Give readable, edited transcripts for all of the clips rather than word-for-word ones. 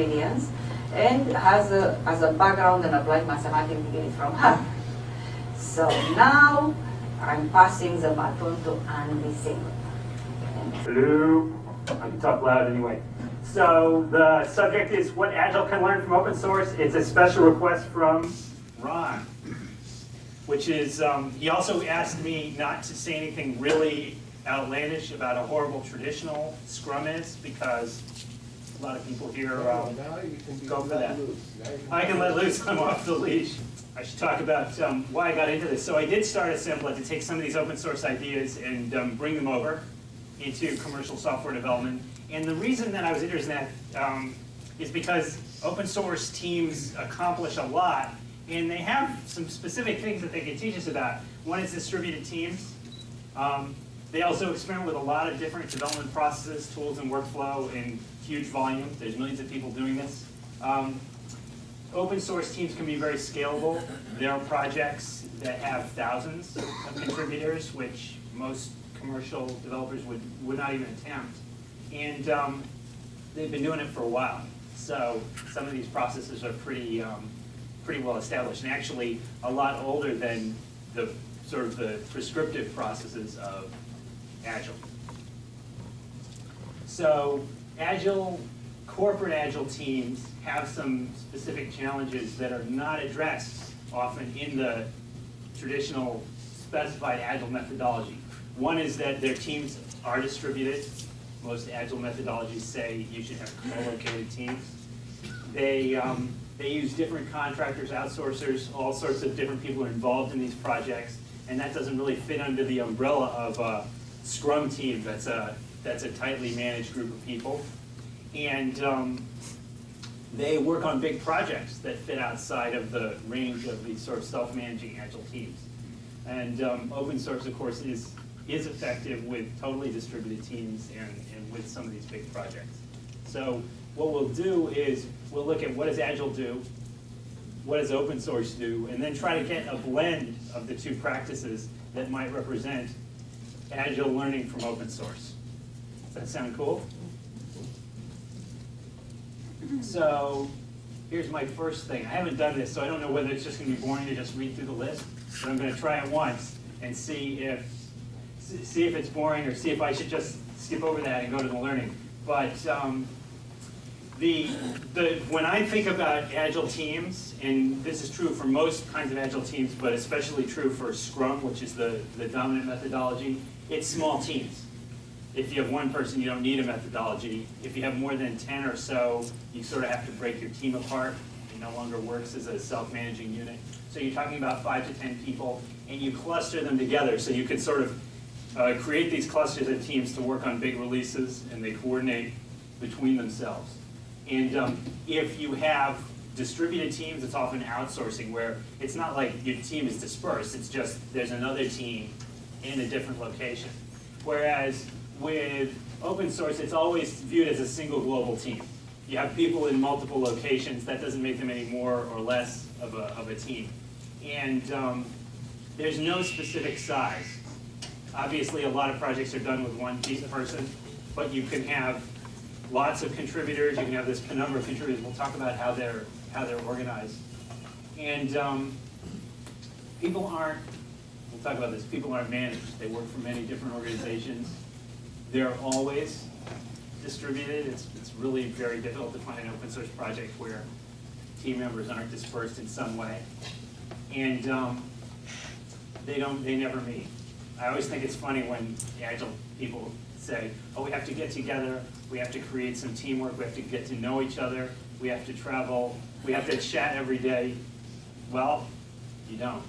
experience and has a background in applied mathematics degree from Harvard. So now I'm passing the baton to Andy Singleton. Hello. I can talk loud anyway. So the subject is what Agile can learn from open source. It's a special request from Ron, which is, he also asked me not to say anything really outlandish about how horrible traditional Scrum is, because a lot of people here go for that. I can let loose, I'm off the leash. I should talk about why I got into this. So I did start Assembla to take some of these open source ideas and bring them over into commercial software development. And the reason that I was interested in that is because open source teams accomplish a lot, and they have some specific things that they can teach us about. One is distributed teams. They also experiment with a lot of different development processes, tools, and workflow in huge volume. There's millions of people doing this. Open source teams can be very scalable. There are projects that have thousands of contributors, which most commercial developers would not even attempt. And they've been doing it for a while. So some of these processes are pretty well established, and actually a lot older than the sort of the prescriptive processes of Agile. So corporate Agile teams have some specific challenges that are not addressed often in the traditional specified Agile methodology. One is that their teams are distributed. Most Agile methodologies say you should have co-located teams. They use different contractors, outsourcers, all sorts of different people are involved in these projects, and that doesn't really fit under the umbrella of a Scrum team that's a tightly managed group of people. And they work on big projects that fit outside of the range of these sort of self-managing Agile teams. And open source, of course, is effective with totally distributed teams and with some of these big projects. So what we'll do is we'll look at what does Agile do, what does open source do, and then try to get a blend of the two practices that might represent Agile learning from open source. Does that sound cool? So here's my first thing. I haven't done this, so I don't know whether it's just going to be boring to just read through the list, but I'm going to try it once and see if it's boring, or see if I should just skip over that and go to the learning. But when I think about Agile teams, and this is true for most kinds of Agile teams, but especially true for Scrum, which is the dominant methodology, it's small teams. If you have one person, you don't need a methodology. If you have more than 10 or so, you sort of have to break your team apart. It no longer works as a self-managing unit. So you're talking about 5 to 10 people, and you cluster them together. So you could sort of create these clusters of teams to work on big releases, and they coordinate between themselves. And if you have distributed teams, it's often outsourcing, where it's not like your team is dispersed. It's just there's another team in a different location. Whereas with open source, it's always viewed as a single global team. You have people in multiple locations. That doesn't make them any more or less of a team. And there's no specific size. Obviously, a lot of projects are done with one person, but you can have lots of contributors. You can have this penumbra of contributors. We'll talk about how they're organized. And people aren't, we'll talk about this, people aren't managed. They work for many different organizations. They're always distributed. It's really very difficult to find an open source project where team members aren't dispersed in some way. And they never meet. I always think it's funny when Agile people say, oh, we have to get together, we have to create some teamwork, we have to get to know each other, we have to travel, we have to chat every day. Well, you don't.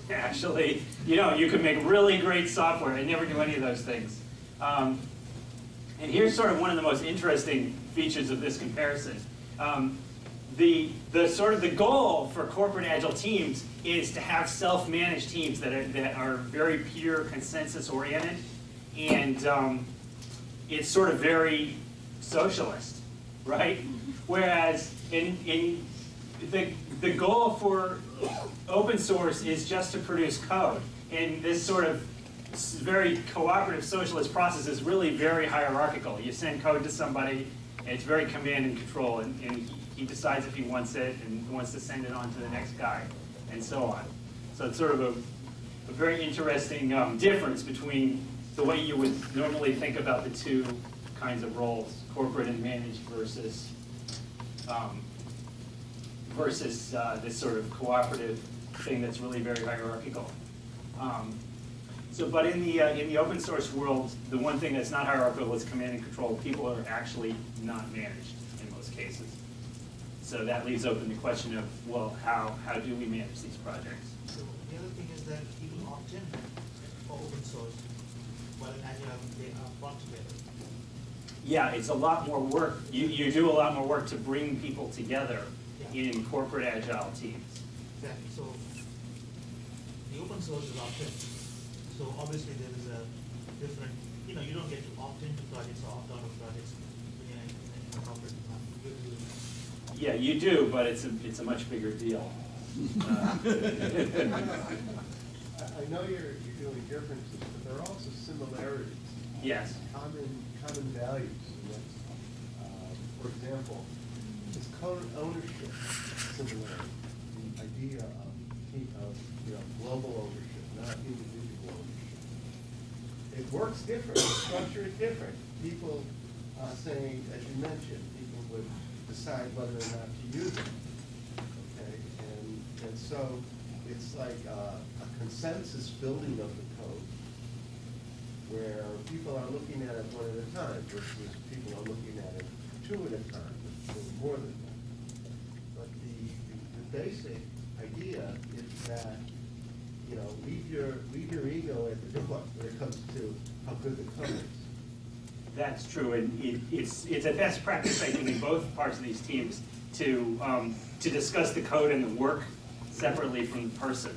Actually, you don't. You can make really great software and never do any of those things. And here's sort of one of the most interesting features of this comparison. The goal for corporate Agile teams is to have self-managed teams that are very pure consensus-oriented, and it's sort of very socialist, right? Whereas in the goal for open source is just to produce code, and this sort of very cooperative socialist process is really very hierarchical. You send code to somebody, and it's very command and control, and he decides if he wants it and wants to send it on to the next guy, and so on. So it's sort of a very interesting difference between the way you would normally think about the two kinds of roles, corporate and managed versus this sort of cooperative thing that's really very hierarchical. But in the open source world, the one thing that's not hierarchical is command and control. People are actually not managed in most cases. So that leaves open the question of, well, how do we manage these projects? So the other thing is that people opt in for open source, while in Agile they are brought together. Yeah, it's a lot more work. You do a lot more work to bring people together Yeah. in corporate Agile teams. Exactly. So the open source is opt in. So obviously there is a different, you don't get to opt into projects or opt out of projects when you're in a corporate environment. Yeah, you do, but it's a much bigger deal. I know you're doing differences, but there are also similarities. Yes. Common values. And that's, for example, this co-ownership similarity, the idea of global ownership, not individual ownership. It works different. The structure is different. People saying, as you mentioned, people would decide whether or not to use it. Okay, and so it's like a consensus building of the code, where people are looking at it one at a time versus people are looking at it two at a time, or more than that. But the basic idea is that, leave your ego at the door when it comes to how good the code is. That's true, and it's a best practice, I think, in both parts of these teams to discuss the code and the work separately from the person.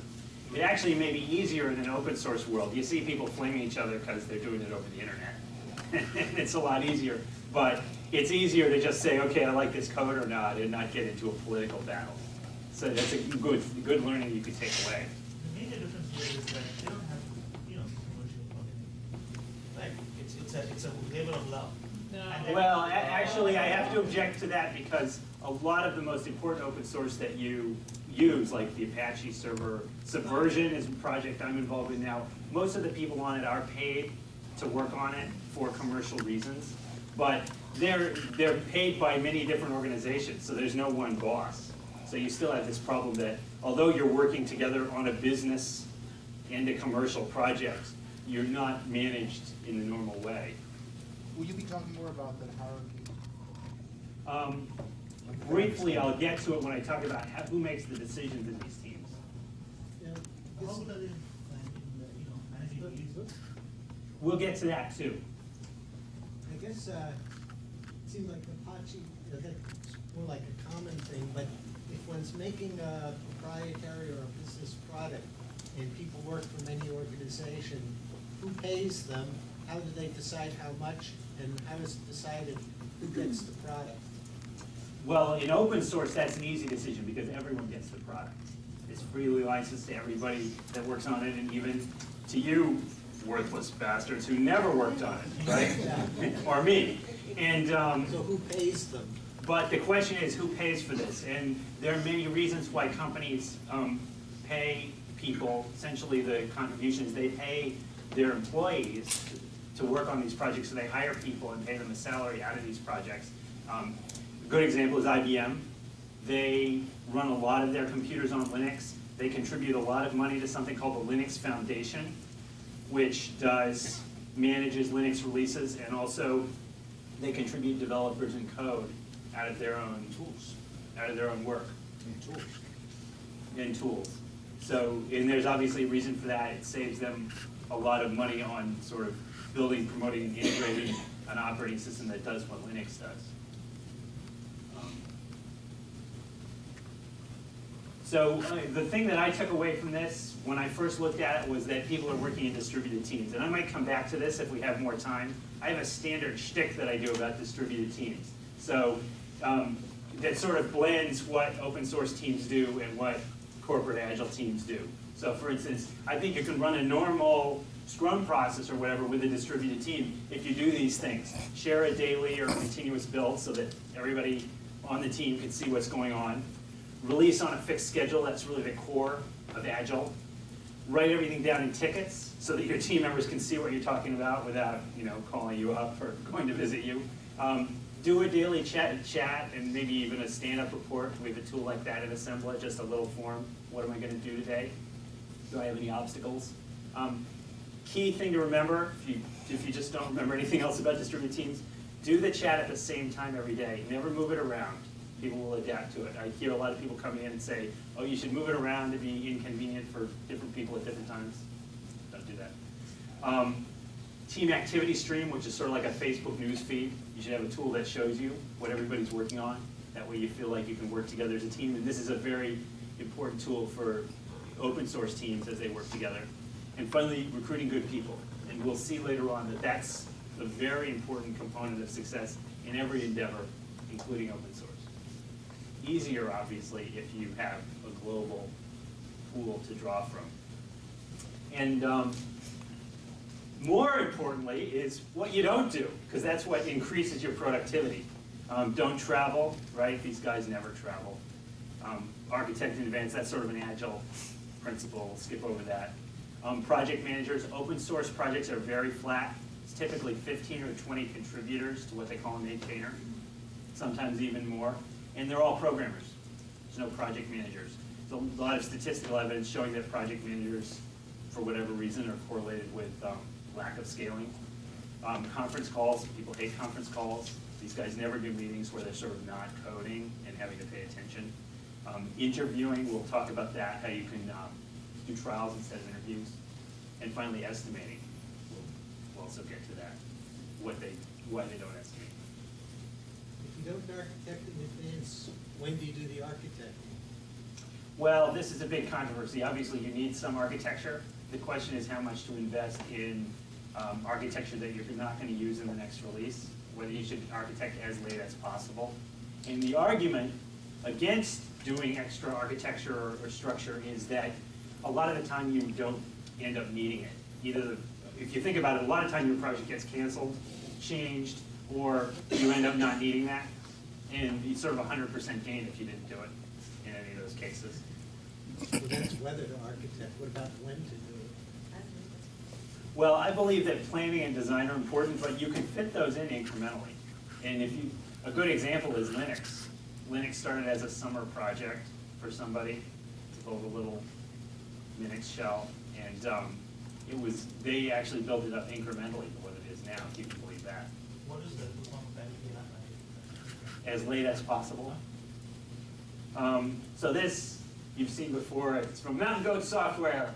It actually may be easier in an open source world. You see people flaming each other because they're doing it over the internet. It's a lot easier, but it's easier to just say, okay, I like this code or not, and not get into a political battle. So that's a good learning you could take away. The major difference here is that they don't have, commercial marketing. Right? It's a labor of love. Well, actually, I have to object to that because a lot of the most important open source that you use, like the Apache server, Subversion is a project I'm involved in now. Most of the people on it are paid to work on it for commercial reasons, but they're paid by many different organizations, so there's no one boss. So you still have this problem that although you're working together on a business and a commercial project, you're not managed in the normal way. Will you be talking more about the hierarchy? Briefly, I'll get to it when I talk about who makes the decisions in these teams. How good are they in managing leads? We'll get to that too. I guess it seems like Apache, that's more like a common thing, but if one's making a proprietary or a business product and people work for many organizations, who pays them? How do they decide how much? And how is it decided who gets the product? Well, in open source, that's an easy decision because everyone gets the product. It's freely licensed to everybody that works on it, and even to you, worthless bastards who never worked on it, right? Or me. And So who pays them? but the question is, who pays for this? And there are many reasons why companies pay people, essentially the contributions. They pay their employees to work on these projects, so they hire people and pay them a salary out of these projects. A good example is IBM. They run a lot of their computers on Linux. They contribute a lot of money to something called the Linux Foundation, which manages Linux releases, and also they contribute developers and code out of their own tools, out of their own work. And tools. So, and there's obviously a reason for that. It saves them a lot of money on sort of building, promoting, and integrating an operating system that does what Linux does. So the thing that I took away from this when I first looked at it was that people are working in distributed teams. And I might come back to this if we have more time. I have a standard shtick that I do about distributed teams. So that sort of blends what open source teams do and what corporate Agile teams do. So for instance, I think you can run a normal Scrum process or whatever with a distributed team if you do these things. Share a daily or continuous build so that everybody on the team can see what's going on. Release on a fixed schedule, that's really the core of Agile. Write everything down in tickets so that your team members can see what you're talking about without, calling you up or going to visit you. Do a daily chat and maybe even a stand-up report. We have a tool like that in Assembla, just a little form. What am I going to do today? Do I have any obstacles? Key thing to remember, if you just don't remember anything else about distributed teams, do the chat at the same time every day. Never move it around. People will adapt to it. I hear a lot of people come in and say, oh, you should move it around to be inconvenient for different people at different times. Don't do that. Team activity stream, which is sort of like a Facebook news feed. You should have a tool that shows you what everybody's working on. That way you feel like you can work together as a team. And this is a very important tool for open source teams as they work together. And finally, recruiting good people. And we'll see later on that that's a very important component of success in every endeavor, including open source. Easier, obviously, if you have a global pool to draw from. And more importantly is what you don't do, because that's what increases your productivity. Don't travel, right? These guys never travel. Architect in advance, that's sort of an Agile principle. We'll skip over that. Project managers, open source projects are very flat. It's typically 15 or 20 contributors to what they call a maintainer, sometimes even more. And they're all programmers. There's no project managers. There's a lot of statistical evidence showing that project managers, for whatever reason, are correlated with lack of scaling. Conference calls, people hate conference calls. These guys never do meetings where they're sort of not coding and having to pay attention. Interviewing, we'll talk about that, how you can do trials instead of interviews. And finally, estimating. We'll also get to that, why they don't estimate. If you don't architect in advance, when do you do the architecting? Well, this is a big controversy. Obviously, you need some architecture. The question is how much to invest in architecture that you're not going to use in the next release, whether you should architect as late as possible. And the argument against doing extra architecture or structure is that a lot of the time you don't end up needing it. Either, if you think about it, a lot of time your project gets canceled, changed, or you end up not needing that. And it's sort of 100% gain if you didn't do it in any of those cases. So that's whether to architect. What about when to do it? Well, I believe that planning and design are important, but you can fit those in incrementally. And a good example is Linux. Linux started as a summer project for somebody to build a little Linux shell, and they actually built it up incrementally to what it is now, if you can believe that. What is the performance benefit? As late as possible. So this, you've seen before, it's from Mountain Goat Software.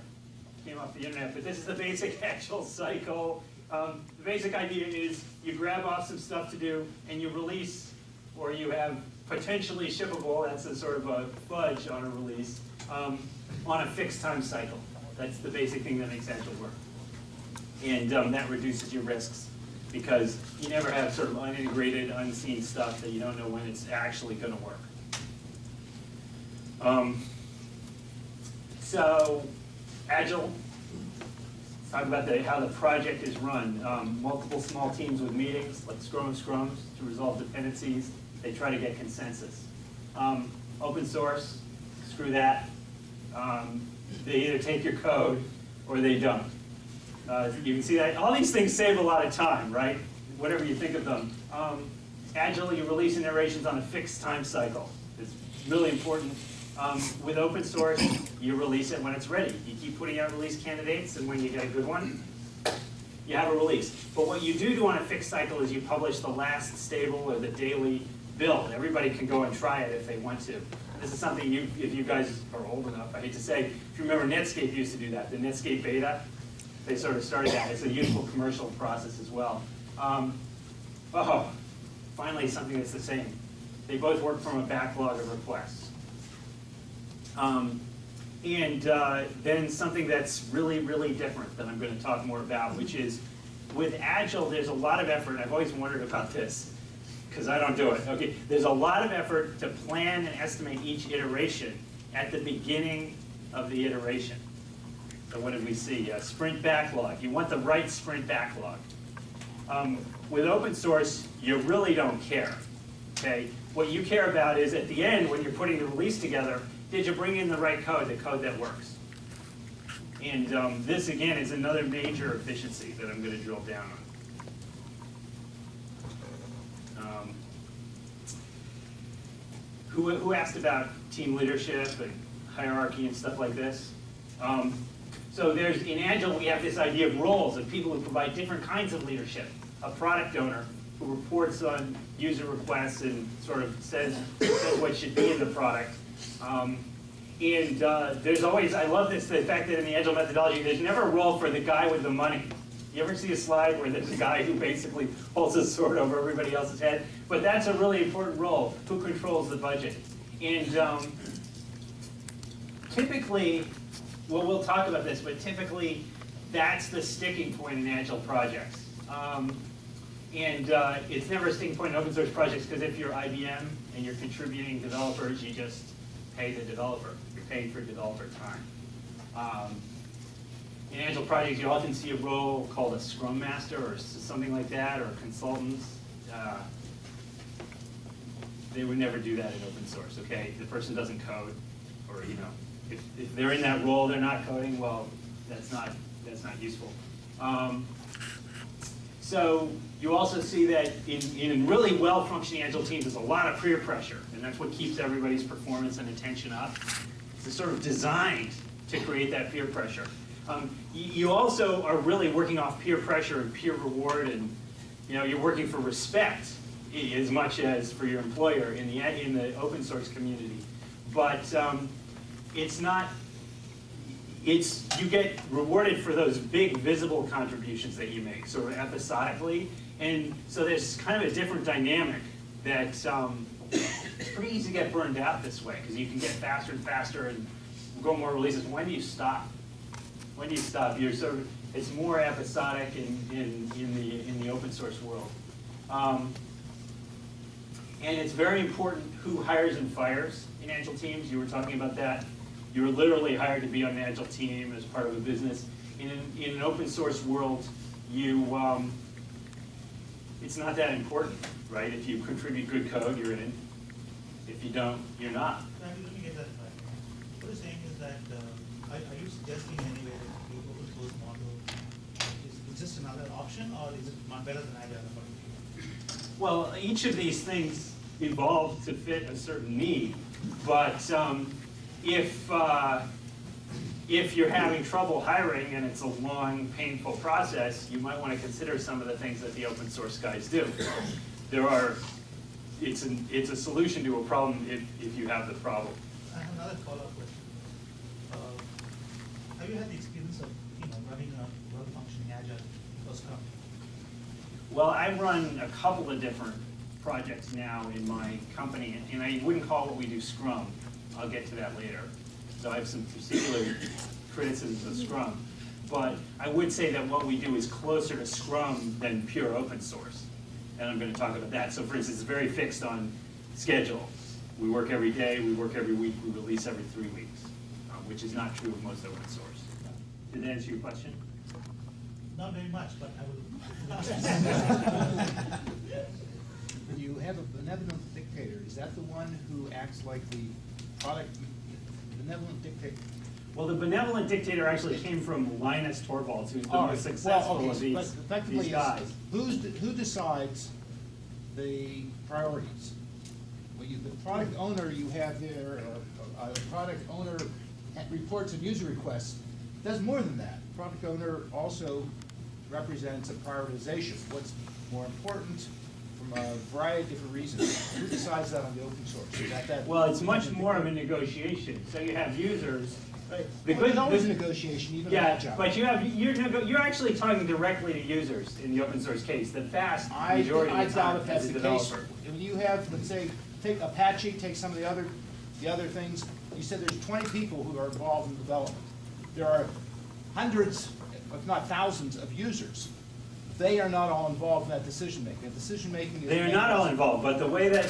Came off the internet, but this is the basic Agile cycle. The basic idea is you grab off some stuff to do and you release, or you have potentially shippable, that's a sort of a fudge on a release, on a fixed time cycle. That's the basic thing that makes Agile work. And that reduces your risks because you never have sort of unintegrated, unseen stuff that you don't know when it's actually going to work. So Agile, let's talk about how the project is run. Multiple small teams with meetings, like scrums to resolve dependencies. They try to get consensus. Open source, screw that. They either take your code or they don't. You can see that all these things save a lot of time, right? Whatever you think of them. Agile, you release iterations on a fixed time cycle. It's really important. With open source, you release it when it's ready. You keep putting out release candidates, and when you get a good one, you have a release. But what you do on a fixed cycle is you publish the last stable or the daily build. Everybody can go and try it if they want to. This is something if you guys are old enough, I hate to say, if you remember Netscape used to do that, the Netscape beta, they sort of started that. It's a useful commercial process as well. Finally something that's the same. They both work from a backlog of requests. Then something that's really, really different that I'm going to talk more about, which is with Agile, there's a lot of effort. I've always wondered about this because I don't do it. Okay, there's a lot of effort to plan and estimate each iteration at the beginning of the iteration. So what did we see? Sprint backlog. You want the right sprint backlog. With open source, you really don't care. Okay, What you care about is at the end, when you're putting the release together, did you bring in the right code, the code that works? And this, again, is another major efficiency that I'm going to drill down on. Who asked about team leadership and hierarchy and stuff like this? So in Agile, we have this idea of roles of people who provide different kinds of leadership. A product owner who reports on user requests and sort of says what should be in the product. There's always, I love this, the fact that in the Agile methodology, there's never a role for the guy with the money. You ever see a slide where there's a guy who basically holds a sword over everybody else's head? But that's a really important role, who controls the budget. And typically, well, we'll talk about this, but typically, that's the sticking point in Agile projects. It's never a sticking point in open source projects, because if you're IBM and you're contributing developers, you just pay the developer. You're paying for developer time. In Agile projects, you often see a role called a Scrum Master or something like that, or consultants. They would never do that in open source, okay? The person doesn't code, or if they're in that role, they're not coding, well, that's not useful. So you also see that in really well-functioning Agile teams, there's a lot of peer pressure, and that's what keeps everybody's performance and attention up. It's sort of designed to create that peer pressure. You also are really working off peer pressure and peer reward, and you're working for respect as much as for your employer in the open source community. But it's not. You get rewarded for those big visible contributions that you make, sort of episodically, and so there's kind of a different dynamic that it's pretty easy to get burned out this way, because you can get faster and faster and go more releases. When do you stop? When do you stop? It's more episodic in the open source world, and it's very important who hires and fires in Agile teams. You were talking about that. You're literally hired to be on an Agile team as part of a business. In an open source world, it's not that important, right? If you contribute good code, you're in. If you don't, you're not. Let me get that right. What you're saying is that, are you suggesting anyway that the open source model is just another option, or is it better than Agile? Well, each of these things evolved to fit a certain need, but if you're having trouble hiring and it's a long, painful process, you might want to consider some of the things that the open source guys do. It's a solution to a problem if you have the problem. I have another follow-up question. Have you had the experience of running a well-functioning Agile or Scrum? Well, I run a couple of different projects now in my company, and I wouldn't call what we do Scrum. I'll get to that later. So I have some particular criticisms of Scrum. But I would say that what we do is closer to Scrum than pure open source. And I'm going to talk about that. So for instance, it's very fixed on schedule. We work every day, we work every week, we release every 3 weeks, which is not true of most open source. Did that answer your question? Not very much, but I will. You have a benevolent dictator. Is that the one who acts like the product benevolent dictator? Well, the benevolent dictator actually came from Linus Torvalds, who's the most successful of these guys. Who decides the priorities? Well, the product owner you have there, the product owner reports and user requests, does more than that. Product owner also represents a prioritization. What's more important from a variety of different reasons. Who decides that on the open source? Is that Well, it's much more of a negotiation. So you have users. Right. There's always a negotiation, even in Agile. But you're actually talking directly to users in the open source case. The vast majority of the time as a developer. When you have, let's say, take Apache, take some of the other things. You said there's 20 people who are involved in development. There are hundreds, if not thousands, of users. They are not all involved in that decision making. The decision making is. They are not all involved, but the way that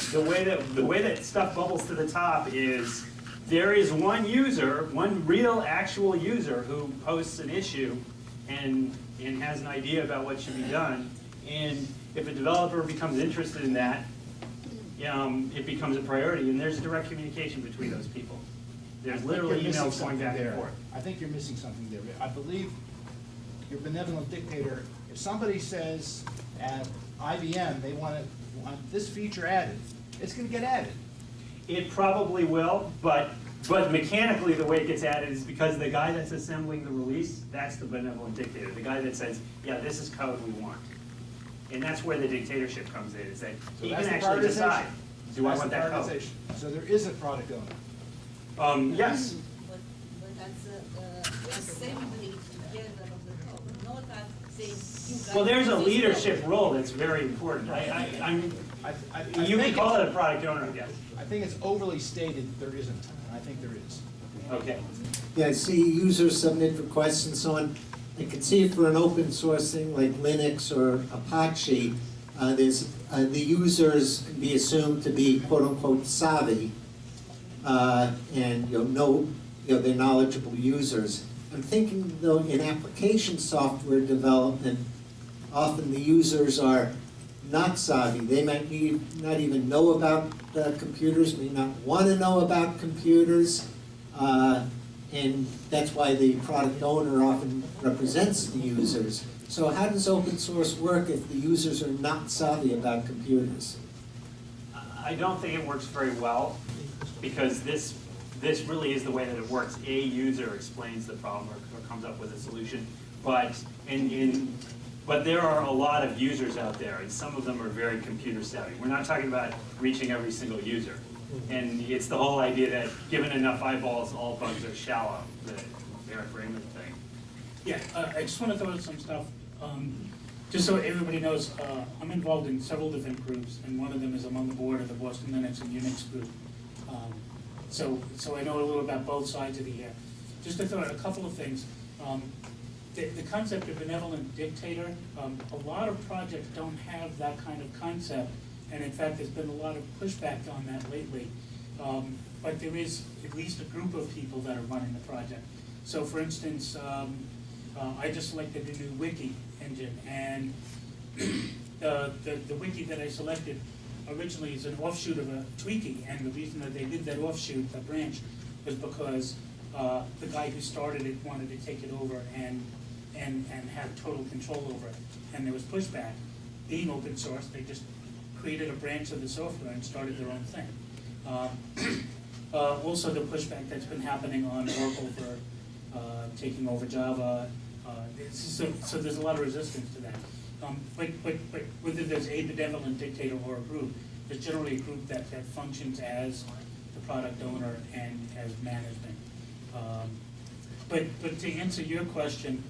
stuff bubbles to the top is there is one user, one real actual user who posts an issue and has an idea about what should be done. And if a developer becomes interested in that, it becomes a priority, and there's direct communication between those people. There's literally You're missing emails going something back and there. forth. I think you're missing something there. I believe your benevolent dictator, if somebody says at IBM they want this feature added, it's going to get added. It probably will, but mechanically the way it gets added is because the guy that's assembling the release, that's the benevolent dictator. The guy that says, yeah, this is code we want. And that's where the dictatorship comes in, is that he can actually decide, do I want that code? So there is a product owner. Yes. But that's assembly together of the code, not that saying you guys. Well, there's a use this leadership code. role that's very important. You can call it a product owner, I guess. I think it's overly stated there isn't, and I think there is. Okay. Yeah, I see users submit requests and so on. I can see for an open source thing like Linux or Apache, the users can be assumed to be quote unquote savvy, and they're knowledgeable users. I'm thinking though in application software development, often the users are not savvy. They might not even know about computers, may not want to know about computers, and that's why the product owner often represents the users. So how does open source work if the users are not savvy about computers? I don't think it works very well, because this really is the way that it works. A user explains the problem or comes up with a solution, but there are a lot of users out there, and some of them are very computer savvy. We're not talking about reaching every single user. And it's the whole idea that given enough eyeballs, all bugs are shallow, the Eric Raymond thing. Yeah, I just want to throw out some stuff. Just so everybody knows, I'm involved in several different groups, and one of them is I'm on the board of the Boston Linux and Unix group. So I know a little about both sides of the air. Just to throw out a couple of things. The concept of benevolent dictator, a lot of projects don't have that kind of concept, and in fact there's been a lot of pushback on that lately. But there is at least a group of people that are running the project. So for instance, I just selected a new wiki engine, and the wiki that I selected originally is an offshoot of a Tweaky, and the reason that they did that offshoot, the branch, was because the guy who started it wanted to take it over and have total control over it. And there was pushback. Being open source, they just created a branch of the software and started their own thing. Also the pushback that's been happening on Oracle for taking over Java. So there's a lot of resistance to that. But whether there's a benevolent dictator or a group, there's generally a group that functions as the product owner and as management. But to answer your question,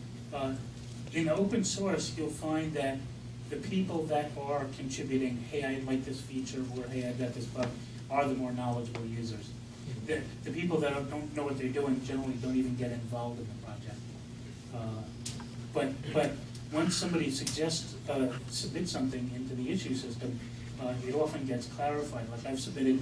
in open source, you'll find that the people that are contributing, hey, I like this feature, or hey, I got this bug, are the more knowledgeable users. The people that don't know what they're doing generally don't even get involved in the project. But once somebody submits something into the issue system, it often gets clarified. Like I've submitted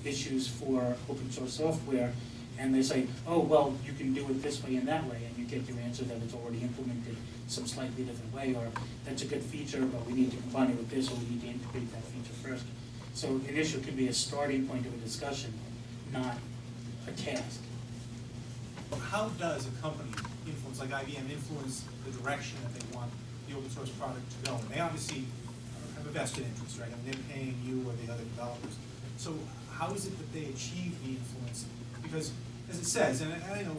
issues for open source software, and they say, oh, well, you can do it this way and that way, and you get your answer that it's already implemented some slightly different way, or that's a good feature, but we need to combine it with this, or we need to integrate that feature first. So an issue can be a starting point of a discussion, not a task. How does a company influence, like IBM, influence the direction that they want the open source product to go? And they obviously have a vested interest, right? I mean, they're paying you or the other developers. So how is it that they achieve the influence? Because as it says, and I know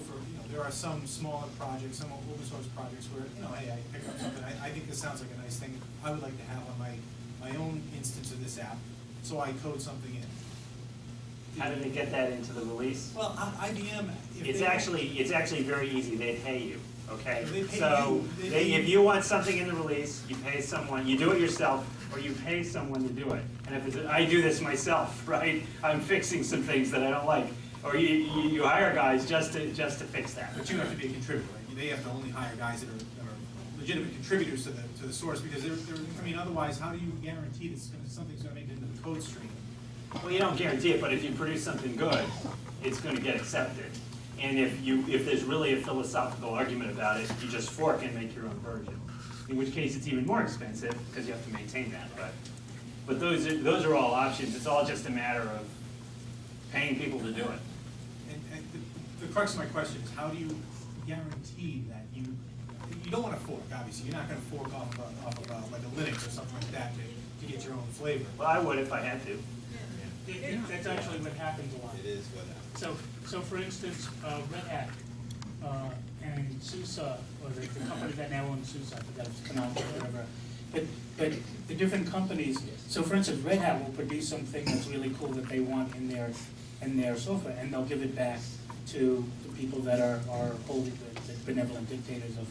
there are some smaller projects, some open source projects where, hey, I pick up something, I think this sounds like a nice thing I would like to have on my own instance of this app, so I code something in. How do they get that into the release? Well, IBM, It's actually very easy. They pay you, okay? They pay So you. if you want something in the release, you pay someone. You do it yourself, or you pay someone to do it. And if I do this myself, right? I'm fixing some things that I don't like, or you hire guys just to fix that. But you have to be a contributor, right? They have to only hire guys that are legitimate contributors to the source, because otherwise, how do you guarantee that something's going to make it into the code stream? Well, you don't guarantee it, but if you produce something good, it's going to get accepted. And if there's really a philosophical argument about it, you just fork and make your own version. In which case, it's even more expensive because you have to maintain that. But But those are all options. It's all just a matter of paying people to do it. And the crux of my question is, how do you guarantee that you don't want to fork, obviously. You're not going to fork off of like a Linux or something like that to get your own flavor. Well, I would if I had to. That's actually what happens a lot. It is what happens. So for instance, Red Hat, and SUSE, or the company that now owns SUSE, I forgot if it's Canonical or whatever. But the different companies, so for instance, Red Hat will produce something that's really cool that they want in their software, and they'll give it back to the people that are holding the benevolent dictators of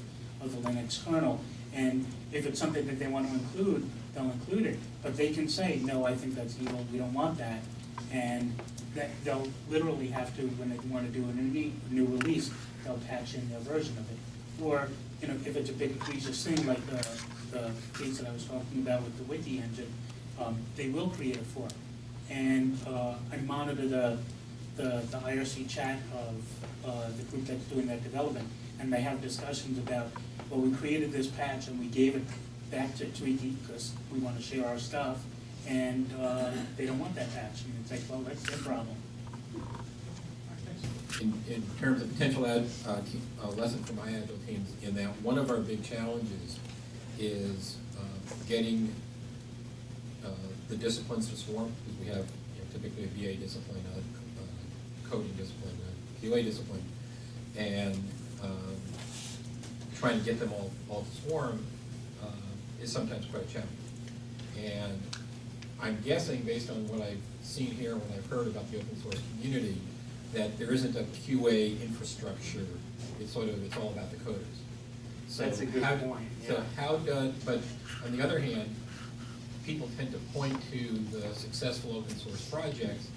the Linux kernel. And if it's something that they want to include, they'll include it. But they can say, no, I think that's evil, we don't want that. And that they'll literally have to, when they want to do a new release, they'll patch in their version of it. Or, you know, if it's a big egregious thing like the case that I was talking about with the Wiki engine, they will create a fork. And I monitor the IRC chat of the group that's doing that development, and they have discussions about, well, we created this patch and we gave it back to 3D because we want to share our stuff, and they don't want that patch. And it's like, well, that's their problem. In terms of potential lesson for my Agile teams, in that one of our big challenges is getting the disciplines to swarm, because we have typically a BA discipline, a coding discipline, a QA discipline, and trying to get them all to swarm is sometimes quite a challenge. And I'm guessing, based on what I've seen here, what I've heard about the open source community, that there isn't a QA infrastructure. It's all about the coders. So That's a good point. So but on the other hand, people tend to point to the successful open source projects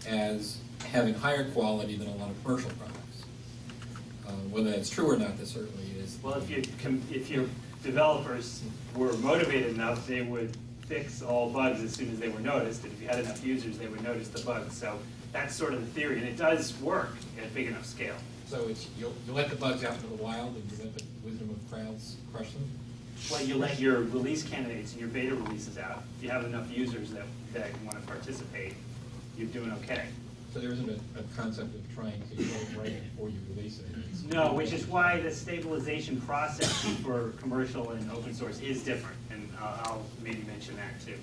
as having higher quality than a lot of commercial products. Whether that's true or not, that certainly is. Well, if your developers were motivated enough, they would fix all bugs as soon as they were noticed, and if you had enough users, they would notice the bugs. So that's sort of the theory, and it does work at a big enough scale. So you let the bugs out into the wild, and you let the wisdom of crowds crush them? Well, you let your release candidates and your beta releases out. If you have enough users that want to participate, you're doing okay. So there isn't a concept of trying to get it right before you release it? No, which is why the stabilization process for commercial and open source is different, and I'll maybe mention that too.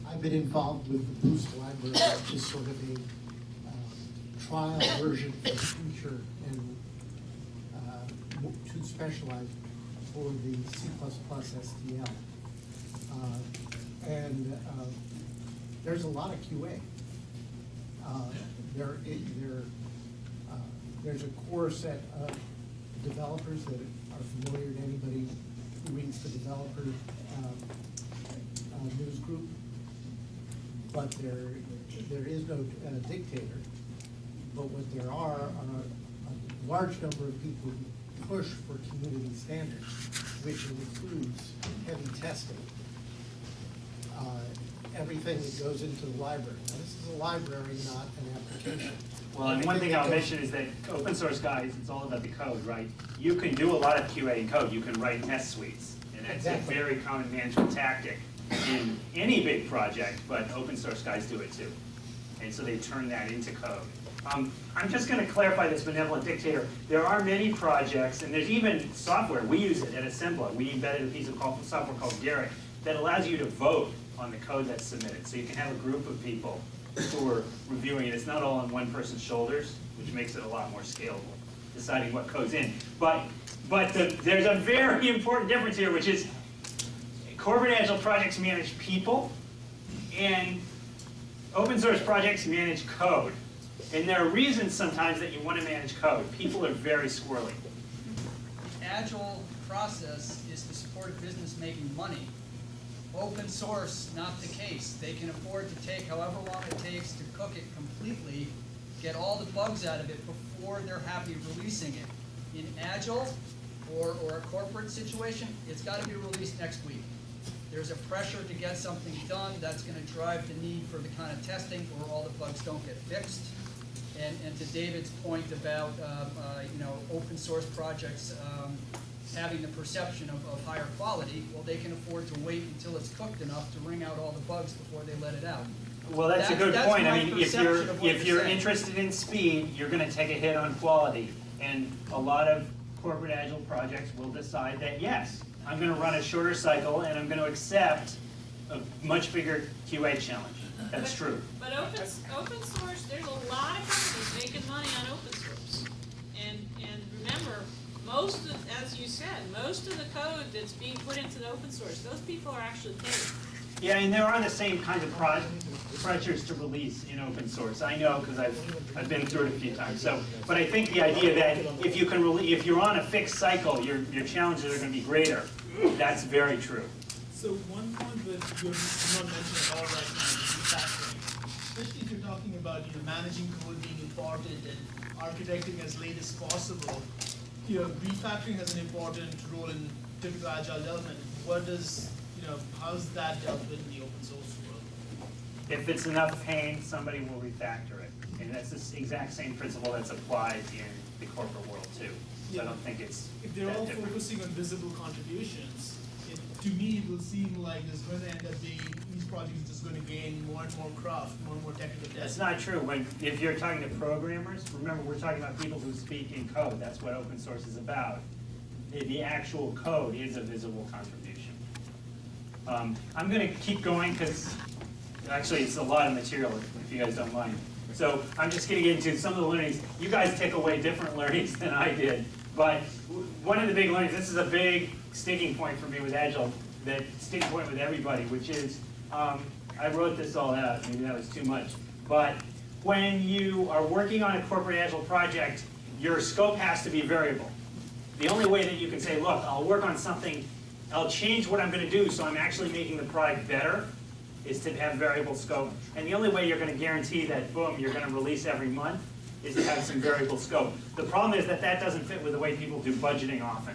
I've been involved with the Boost library, which is sort of a trial version for the future and too specialized for the C++ STL. There's a lot of QA. There's a core set of developers that are familiar to anybody who reads the developer news group, but there is no dictator. But what there are a large number of people who push for community standards, which includes heavy testing. Everything that goes into the library. Now, this is a library, not an application. Well, and one thing I'll mention is that open source guys, it's all about the code, right? You can do a lot of QA in code. You can write test suites, and that's Exactly. a very common management tactic in any big project, but open source guys do it too. And so they turn that into code. I'm just going to clarify this benevolent dictator. There are many projects, and there's even software. We use it at Assembla. We embedded a piece of software called Garrett that allows you to vote on the code that's submitted. So you can have a group of people who are reviewing it. It's not all on one person's shoulders, which makes it a lot more scalable, deciding what code's in. But there's a very important difference here, which is corporate Agile projects manage people, and open source projects manage code. And there are reasons sometimes that you want to manage code. People are very squirrely. Agile process is to support a business making money. Open source, not the case. They can afford to take however long it takes to cook it completely, get all the bugs out of it before they're happy releasing it. In Agile or a corporate situation, it's got to be released next week. There's a pressure to get something done that's going to drive the need for the kind of testing where all the bugs don't get fixed. And to David's point about, open source projects having the perception of higher quality, well, they can afford to wait until it's cooked enough to wring out all the bugs before they let it out. Well, that's a good That's point. my I mean, if perception of what you're you're saying. interested in speed, you're gonna take a hit on quality. And a lot of corporate agile projects will decide that, yes, I'm gonna run a shorter cycle and I'm gonna accept a much bigger QA challenge. That's true. But open source, there's a lot of companies making money on open source. And remember, as you said, most of the code that's being put into the open source, those people are actually paid. Yeah, and there are the same kinds of pressures to release in open source. I know because I've been through it a few times. So, but I think the idea that if you're on a fixed cycle, your challenges are going to be greater. That's very true. So one point that you're not mentioning at all right now is refactoring. Especially if you're talking about managing code being important and architecting as late as possible. Refactoring has an important role in typical agile development. What does how's that dealt with in the open source world? If it's enough pain, somebody will refactor it. And that's the exact same principle that's applied in the corporate world too. So I don't think it's if they're that all different. focusing on visible contributions, to me it will seem like there's going to end up being these projects just going to gain more and more craft, more and more technical depth. That's not true. If you're talking to programmers, remember we're talking about people who speak in code. That's what open source is about. The actual code is a visible contribution. I'm going to keep going because actually it's a lot of material if you guys don't mind. So I'm just going to get into some of the learnings. You guys take away different learnings than I did. But one of the big learnings, this is a big sticking point for me with Agile, that sticking point with everybody, which is, I wrote this all out, maybe that was too much. But when you are working on a corporate Agile project, your scope has to be variable. The only way that you can say, look, I'll work on something, I'll change what I'm going to do so I'm actually making the product better, is to have variable scope. And the only way you're going to guarantee that, boom, you're going to release every month is to have some variable scope. The problem is that doesn't fit with the way people do budgeting often.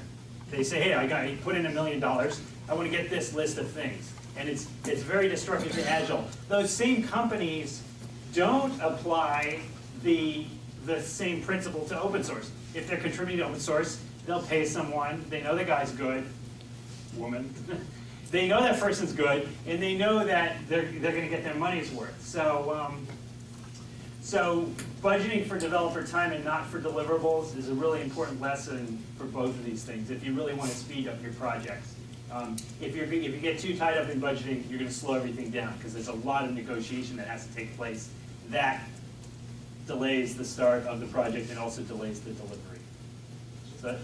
They say, hey, I put in $1 million, I want to get this list of things. And it's very destructive to Agile. Those same companies don't apply the same principle to open source. If they're contributing to open source, they'll pay someone, they know the guy's good, woman, they know that person's good, and they know that they're going to get their money's worth. So budgeting for developer time and not for deliverables is a really important lesson for both of these things if you really want to speed up your projects. If you get too tied up in budgeting, you're going to slow everything down because there's a lot of negotiation that has to take place that delays the start of the project and also delays the delivery. So,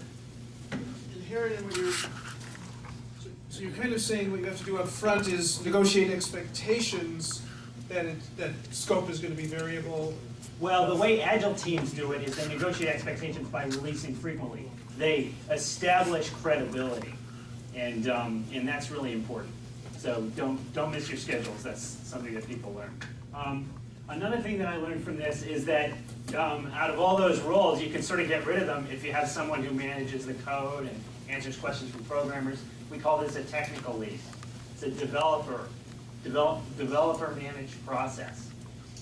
inherent in what you're, so you're kind of saying what you have to do up front is negotiate expectations that scope is going to be variable. well, the way Agile teams do it is they negotiate expectations by releasing frequently. They establish credibility, and that's really important. So don't miss your schedules. That's something that people learn. Another thing that I learned from this is that out of all those roles, you can sort of get rid of them if you have someone who manages the code and answers questions from programmers. We call this a technical lead. It's a developer managed process.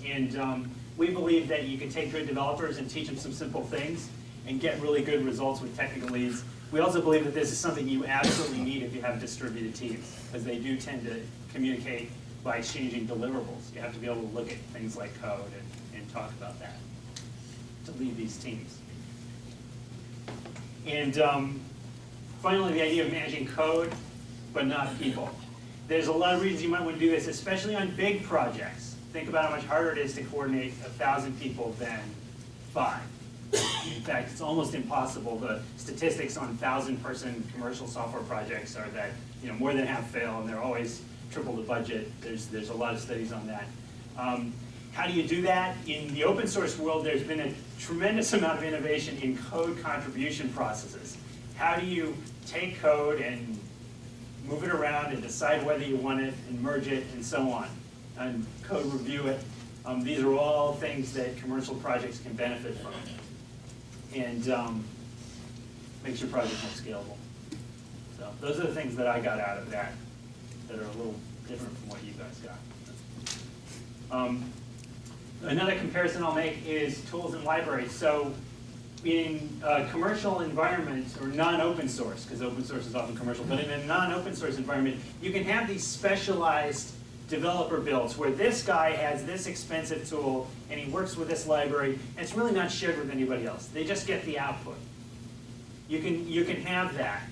And we believe that you can take good developers and teach them some simple things and get really good results with technical leads. We also believe that this is something you absolutely need if you have distributed teams, because they do tend to communicate by exchanging deliverables. You have to be able to look at things like code and talk about that to lead these teams. And finally, the idea of managing code, but not people. There's a lot of reasons you might want to do this, especially on big projects. Think about how much harder it is to coordinate 1,000 people than 5. In fact, it's almost impossible. The statistics on 1,000-person commercial software projects are that more than half fail, and they're always triple the budget. There's a lot of studies on that. How do you do that? In the open source world, there's been a tremendous amount of innovation in code contribution processes. How do you take code and move it around and decide whether you want it and merge it and so on, and code review it? These are all things that commercial projects can benefit from, and makes your project more scalable. So those are the things that I got out of that are a little different from what you guys got. Another comparison I'll make is tools and libraries. So in a commercial environment, or non-open source, because open source is often commercial, but in a non-open source environment, you can have these specialized developer builds where this guy has this expensive tool and he works with this library, and it's really not shared with anybody else. They just get the output. You can have that.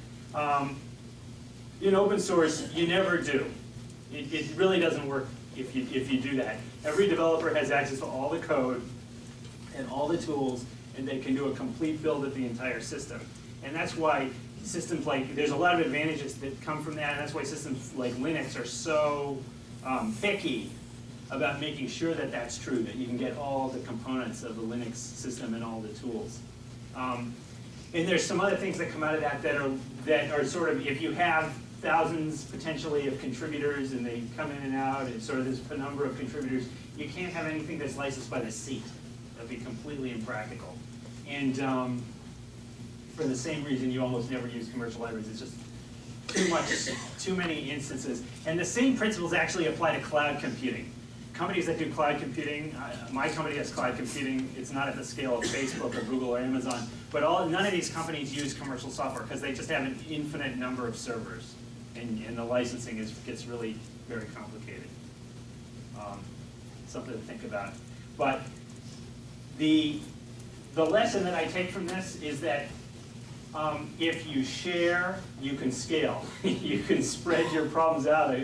In open source, you never do. It really doesn't work if you do that. Every developer has access to all the code and all the tools, and they can do a complete build of the entire system. And that's why systems like, there's a lot of advantages that come from that, and that's why systems like Linux are so picky about making sure that that's true, that you can get all the components of the Linux system and all the tools. And there's some other things that come out of that that are sort of, if you have thousands potentially of contributors and they come in and out and sort of this number of contributors, you can't have anything that's licensed by the seat. That would be completely impractical. And for the same reason, you almost never use commercial libraries. It's just too many instances. And the same principles actually apply to cloud computing. Companies that do cloud computing, my company has cloud computing. It's not at the scale of Facebook or Google or Amazon, but none of these companies use commercial software because they just have an infinite number of servers, and the licensing gets really very complicated. Something to think about. But the lesson that I take from this is that if you share, you can scale. You can spread your problems out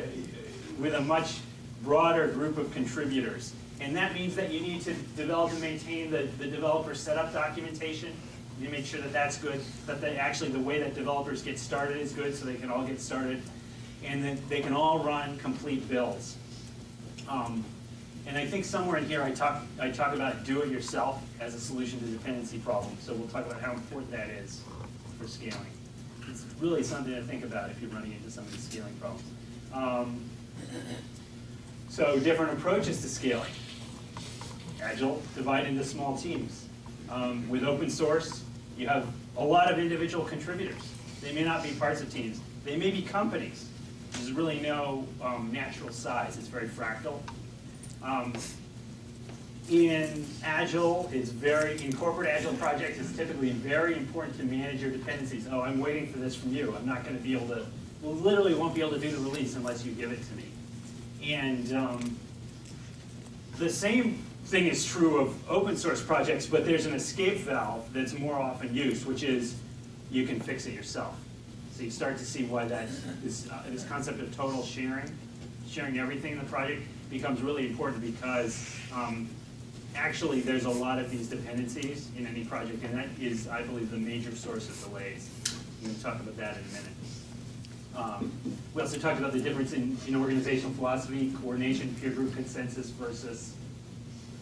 with a much broader group of contributors. And that means that you need to develop and maintain the developer setup documentation. You make sure that that's good, that actually the way that developers get started is good, so they can all get started, and then they can all run complete builds. And I think somewhere in here I talk about do-it-yourself as a solution to dependency problems. So we'll talk about how important that is for scaling. It's really something to think about if you're running into some of these scaling problems. So different approaches to scaling. Agile, divide into small teams. With open source, you have a lot of individual contributors. They may not be parts of teams. They may be companies. There's really no natural size. It's very fractal. In Agile, in corporate Agile projects, it's typically very important to manage your dependencies. Oh, I'm waiting for this from you. I'm not going to be able to, literally won't be able to do the release unless you give it to me. And the same thing is true of open source projects, but there's an escape valve that's more often used, which is you can fix it yourself. So you start to see why this concept of total sharing everything in the project becomes really important, because actually there's a lot of these dependencies in any project, and that is, I believe, the major source of delays. We're going to talk about that in a minute. We also talked about the difference in organizational philosophy, coordination, peer group consensus versus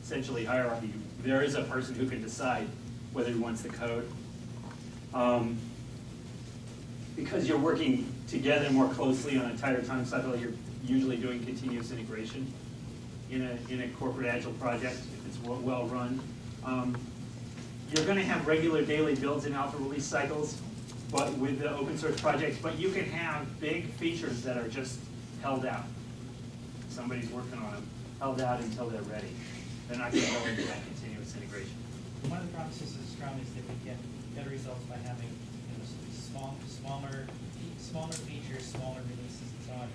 essentially hierarchy. There is a person who can decide whether he wants the code. Because you're working together more closely on a tighter time cycle, you're usually doing continuous integration in a corporate Agile project, if it's well run. You're going to have regular daily builds and alpha release cycles, but with the open source projects, but you can have big features that are just held out. Somebody's working on them, held out until they're ready. They're not going to go into that continuous integration. One of the promises of Scrum is that we get better results by having smaller features, smaller releases, and so on.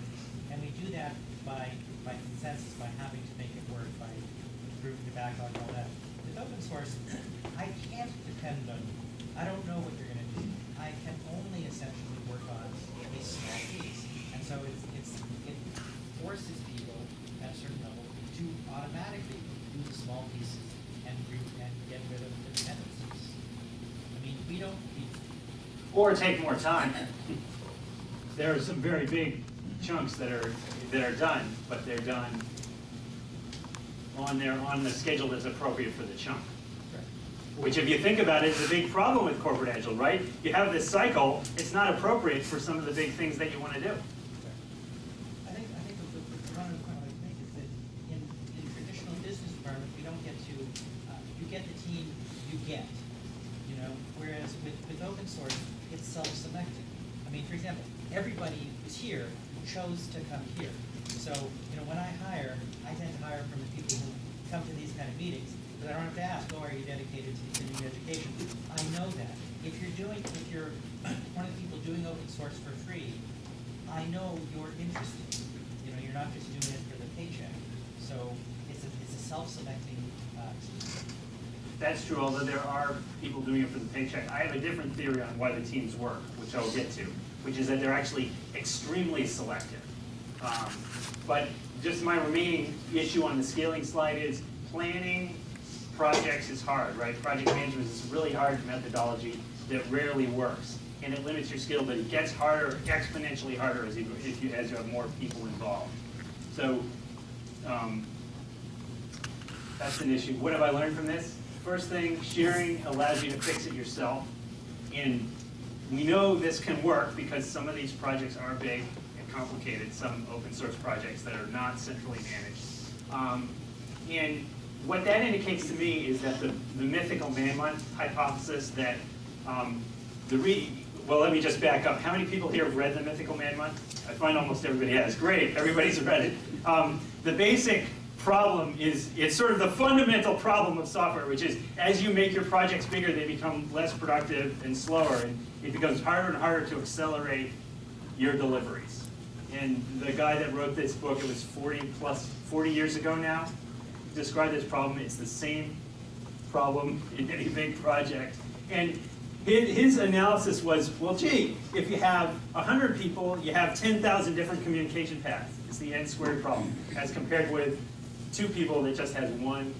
And we do that by consensus, by having to make it work, by improving the backlog and all that. With open source, I can't depend on you. I don't know what you're going to do. I can only essentially work on a small piece. And so it forces people at a certain level to automatically do the small pieces and get rid of the dependencies. I mean, we don't need to. Or take more time. There are some very big chunks that are done, but they're done on the schedule that's appropriate for the chunk. Which, if you think about it, is a big problem with corporate Agile, right? You have this cycle, it's not appropriate for some of the big things that you want to do. I think the point I'd like to make is that in traditional business environment, we don't get to, you get the team you get, whereas with open source, it's self-selecting. I mean, for example, everybody who's here chose to come here. So, when I hire, I tend to hire from the people who come to these kind of meetings, but I don't have to ask, oh, are you dedicated to continuing education? I know that. If you're one of the people doing open source for free, I know you're interested. You know, you're not just doing it for the paycheck. So it's a self-selecting That's true, although there are people doing it for the paycheck. I have a different theory on why the teams work, which I'll get to, which is that they're actually extremely selective. But just my remaining issue on the scaling slide is planning projects is hard, right? Project management is a really hard methodology that rarely works, and it limits your skill, but it gets harder, exponentially harder as you have more people involved. So that's an issue. What have I learned from this? First thing, sharing allows you to fix it yourself, and we know this can work because some of these projects are big and complicated, some open source projects that are not centrally managed. And what that indicates to me is that the mythical man-month hypothesis that well, let me just back up. How many people here have read the mythical man-month? I find almost everybody has. Great, everybody's read it. The basic problem is, it's sort of the fundamental problem of software, which is as you make your projects bigger, they become less productive and slower, and it becomes harder and harder to accelerate your deliveries. And the guy that wrote this book, it was 40 years ago now, described this problem. It's the same problem in any big project. And his analysis was, well, gee, if you have 100 people, you have 10,000 different communication paths. It's the n squared problem, as compared with 2 people that just has 1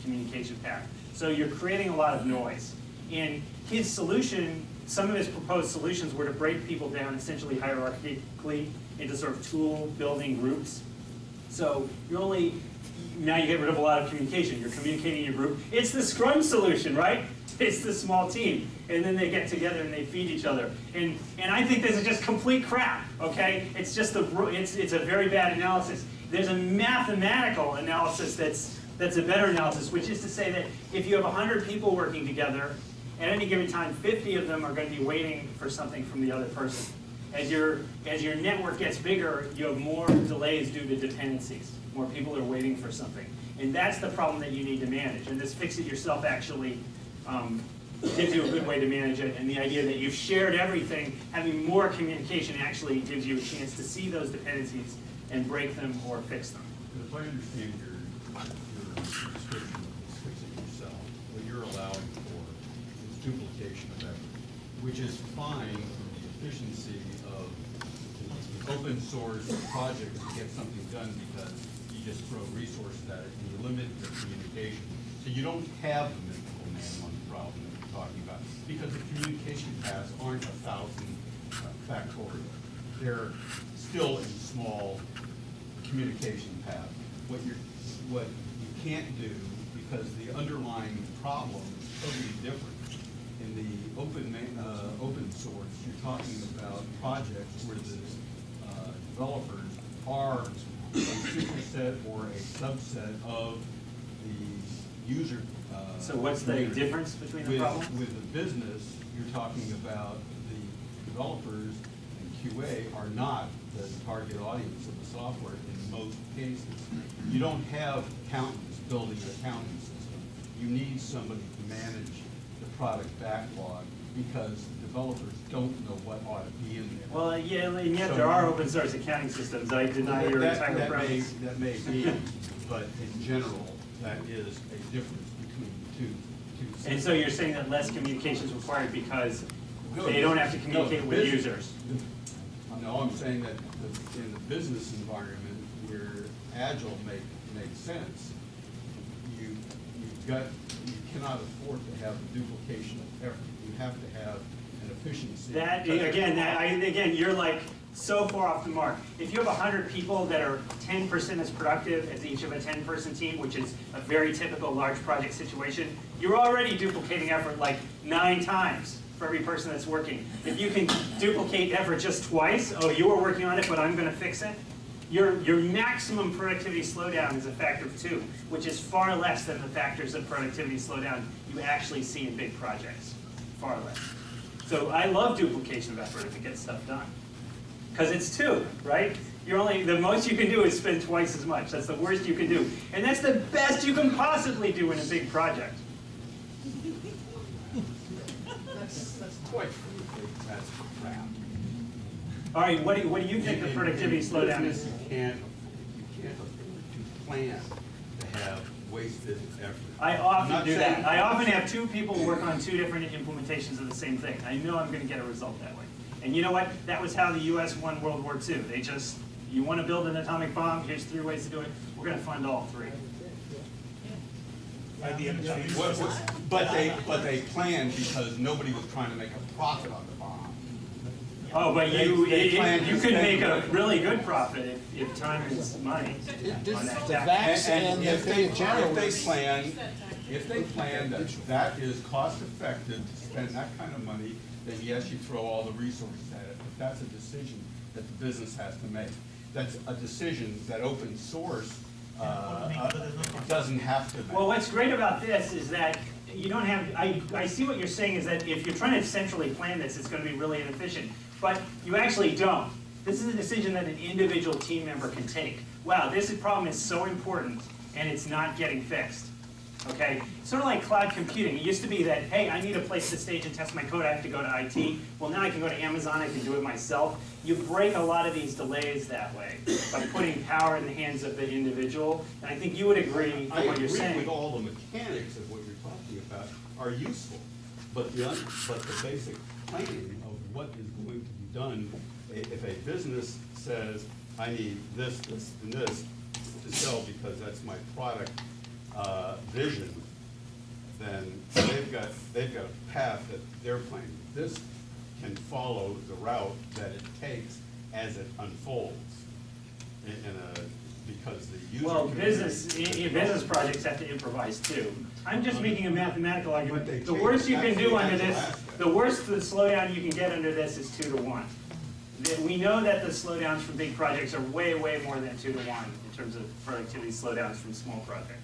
communication path. So you're creating a lot of noise. And his solution, some of his proposed solutions were to break people down essentially hierarchically into sort of tool building groups. So now you get rid of a lot of communication. You're communicating in your group. It's the Scrum solution, right? It's the small team. And then they get together and they feed each other. And I think this is just complete crap, okay? It's just it's a very bad analysis. There's a mathematical analysis that's a better analysis, which is to say that if you have 100 people working together, at any given time, 50 of them are going to be waiting for something from the other person. As your network gets bigger, you have more delays due to dependencies. More people are waiting for something. And that's the problem that you need to manage. And this fix it yourself actually gives you a good way to manage it. And the idea that you've shared everything, having more communication actually gives you a chance to see those dependencies and break them or fix them. But if I understand your description of this fix it yourself, what you're allowing for is duplication of effort, which is fine for the efficiency of the open source project to get something done because you just throw resources at it and you limit the communication. So you don't have the mythical man-month problem that you're talking about because the communication paths aren't 1,000 factorial. They're still in small communication path. What you can't do, because the underlying problem is totally different. In the open source, you're talking about projects where the developers are a superset or a subset of the user. So what's the difference between the problem? With the business, you're talking about the developers and QA are not the target audience of the software in most cases. You don't have accountants building an accounting system. You need somebody to manage the product backlog because developers don't know what ought to be in there. Well, yeah, and yet there are open source accounting systems. I deny your entire premise. That may be, but in general, that is a difference between two systems. And so you're saying that less communication is required because they don't have to communicate with users? No, I'm saying that in the business environment where Agile makes sense, you cannot afford to have a duplication of effort. You have to have an efficiency. Again, you're like so far off the mark. If you have 100 people that are 10% as productive as each of a 10-person team, which is a very typical large project situation, you're already duplicating effort like 9 times for every person that's working. If you can duplicate effort just twice, oh, you were working on it, but I'm going to fix it, your maximum productivity slowdown is a factor of 2, which is far less than the factors of productivity slowdown you actually see in big projects. Far less. So I love duplication of effort if it gets stuff done. because it's 2, right? The most you can do is spend twice as much. That's the worst you can do. And that's the best you can possibly do in a big project. That's quite frankly, that's crap. All right, what do you think the productivity slowdown is? You can't afford to plan to have wasted effort. I I'm often not do saying- that. I often have 2 people work on 2 different implementations of the same thing. I know I'm going to get a result that way. And you know what? That was how the U.S. won World War II. They just, you want to build an atomic bomb, here's 3 ways to do it. We're going to fund all 3. But they planned because nobody was trying to make a profit on the bomb. Oh, but They you planned to could make spend a money. really good profit if time is money on that tax. And if they plan that is cost effective to spend that kind of money, then yes, you throw all the resources at it. But that's a decision that the business has to make. That's a decision that open source doesn't have to make. Well, what's great about this is that you don't have, I see what you're saying is that if you're trying to centrally plan this, it's going to be really inefficient. But you actually don't. This is a decision that an individual team member can take. Wow, this problem is so important and it's not getting fixed. Okay? Sort of like cloud computing. It used to be that, hey, I need a place to stage and test my code, I have to go to IT. Well, now I can go to Amazon, I can do it myself. You break a lot of these delays that way by putting power in the hands of the individual. And I think you would agree with what you're saying. I agree with all the mechanics of what you're talking about are useful, but the basic planning of what is going to be done, if a business says, I need this, this, and this to sell because that's my product vision, then they've got a path that they're planning. This can follow the route that it takes as it unfolds because the user. Well, business projects have to improvise too. I'm just making a mathematical argument. The worst you can do under this, the worst the slowdown you can get under this is 2 to 1. We know that the slowdowns from big projects are way, way more than 2 to 1 in terms of productivity slowdowns from small projects.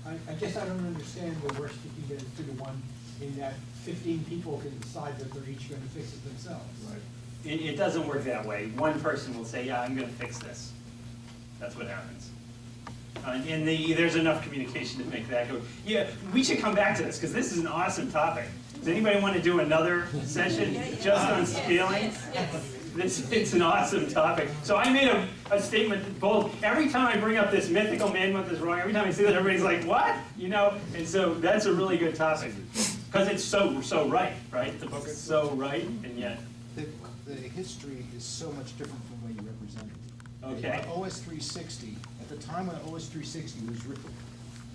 I guess I don't understand the worst you can get is 2 to 1 in that 15 people can decide that they're each going to fix it themselves. Right. It doesn't work that way. One person will say, yeah, I'm going to fix this. That's what happens. And there's enough communication to make that go. Yeah, we should come back to this because this is an awesome topic. Does anybody want to do another session just on scaling? It's an awesome topic. So I made a statement both, every time I bring up this mythical man month is wrong, every time I see that everybody's like, what? You know, and so that's a really good topic. Because it's so right? The book is so right, and yet. The history is so much different from what you represented. Okay. OS 360, at the time when OS 360 was written,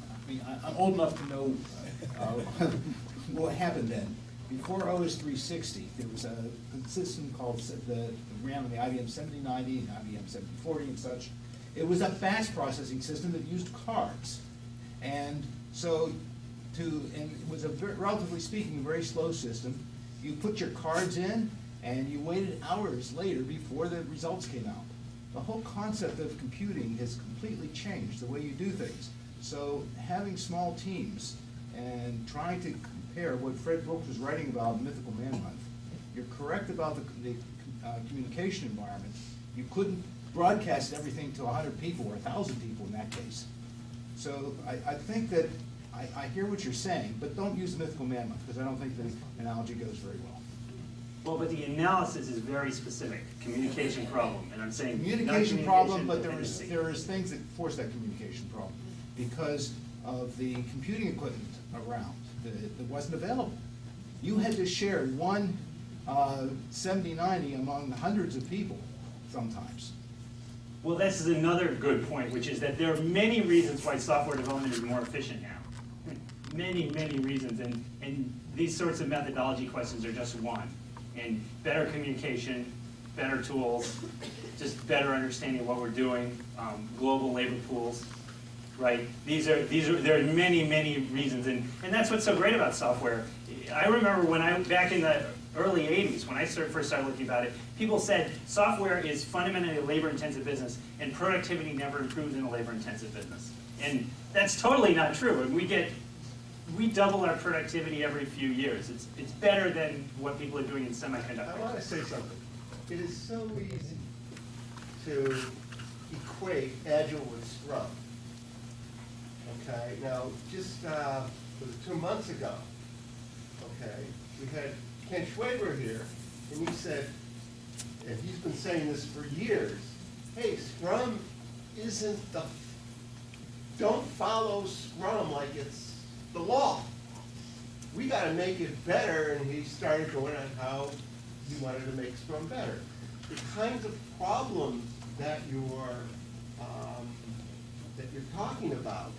I mean, I'm old enough to know what happened then. Before OS 360, there was a system called ran on the IBM 7090 and IBM 7040 and such. It was a fast processing system that used cards, and so and it was relatively speaking a very slow system. You put your cards in, and you waited hours later before the results came out. The whole concept of computing has completely changed the way you do things. So having small teams and trying to compare what Fred Brooks was writing about in Mythical Man Month, you're correct about the communication environment. You couldn't broadcast everything to 100 people or 1,000 people in that case. So I think that I hear what you're saying, but don't use the Mythical Man Month because I don't think the analogy goes very well. Well, but the analysis is very specific, communication problem, and I'm saying communication problem, but dependency. there is things that force that communication problem because of the computing equipment around that wasn't available. You had to share one 7090 among hundreds of people sometimes. Well, this is another good point, which is that there are many reasons why software development is more efficient now. Many, many reasons, and these sorts of methodology questions are just one. And better communication, better tools, just better understanding of what we're doing, global labor pools, right? There are many, many reasons, and that's what's so great about software. I remember back in the early 80s, when I first started looking about it, people said software is fundamentally a labor-intensive business, and productivity never improves in a labor-intensive business. And that's totally not true. And we double our productivity every few years. It's better than what people are doing in semiconductors. I want to say something. it is so easy to equate Agile with Scrum. Okay, now just was it 2 months ago, okay, we had Ken Schwaber here, and he said, and he's been saying this for years, hey, Scrum isn't don't follow Scrum like it's the law. We gotta make it better, and he started going on how he wanted to make Scrum better. The kinds of problems that you're talking about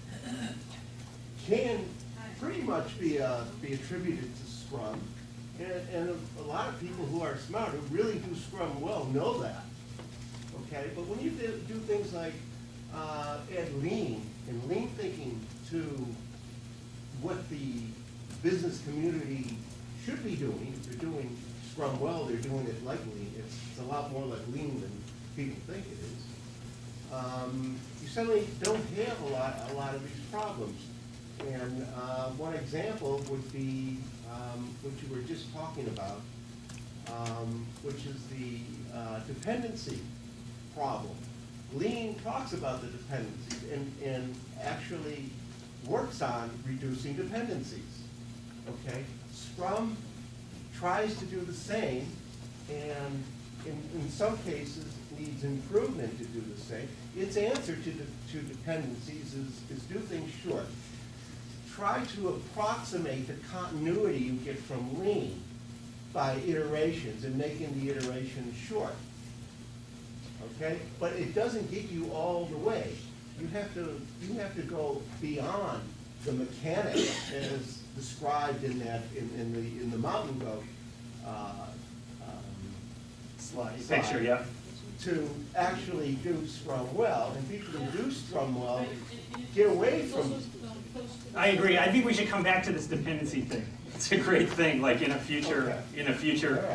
can pretty much be attributed to Scrum, and a lot of people who are smart, who really do Scrum well, know that. Okay, but when you do things like add lean and lean thinking to what the business community should be doing, if they're doing Scrum well, they're doing it like lean. It's a lot more like lean than people think it is. You suddenly don't have a lot of these problems. And one example would be what you were just talking about, which is the dependency problem. Lean talks about the dependencies and actually works on reducing dependencies. Okay, Scrum tries to do the same, and in some cases needs improvement to do the same. Its answer to dependencies is do things short. Try to approximate the continuity you get from lean by iterations and making the iterations short. Okay, but it doesn't get you all the way. You have to go beyond the mechanics as described in the mountain goat slide picture, yeah. To actually do Scrum well, and people who do Scrum well get away from. I agree. I think we should come back to this dependency thing. It's a great thing, like in a future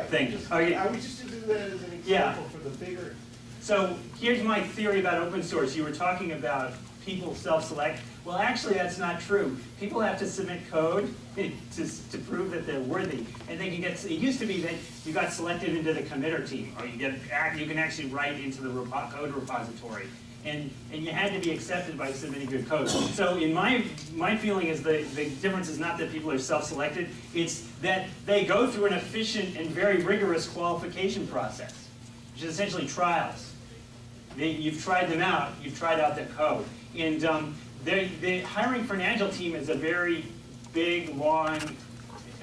thing. I would just do that as an example for the bigger. So here's my theory about open source. You were talking about people self-select. Well, actually, that's not true. People have to submit code to prove that they're worthy. And then it used to be that you got selected into the committer team, or you can actually write into the code repository. And you had to be accepted by submitting good code. So in my feeling is the difference is not that people are self-selected, it's that they go through an efficient and very rigorous qualification process, which is essentially trials. You've tried them out, you've tried out their code. And the hiring for an Agile team is a very big, long,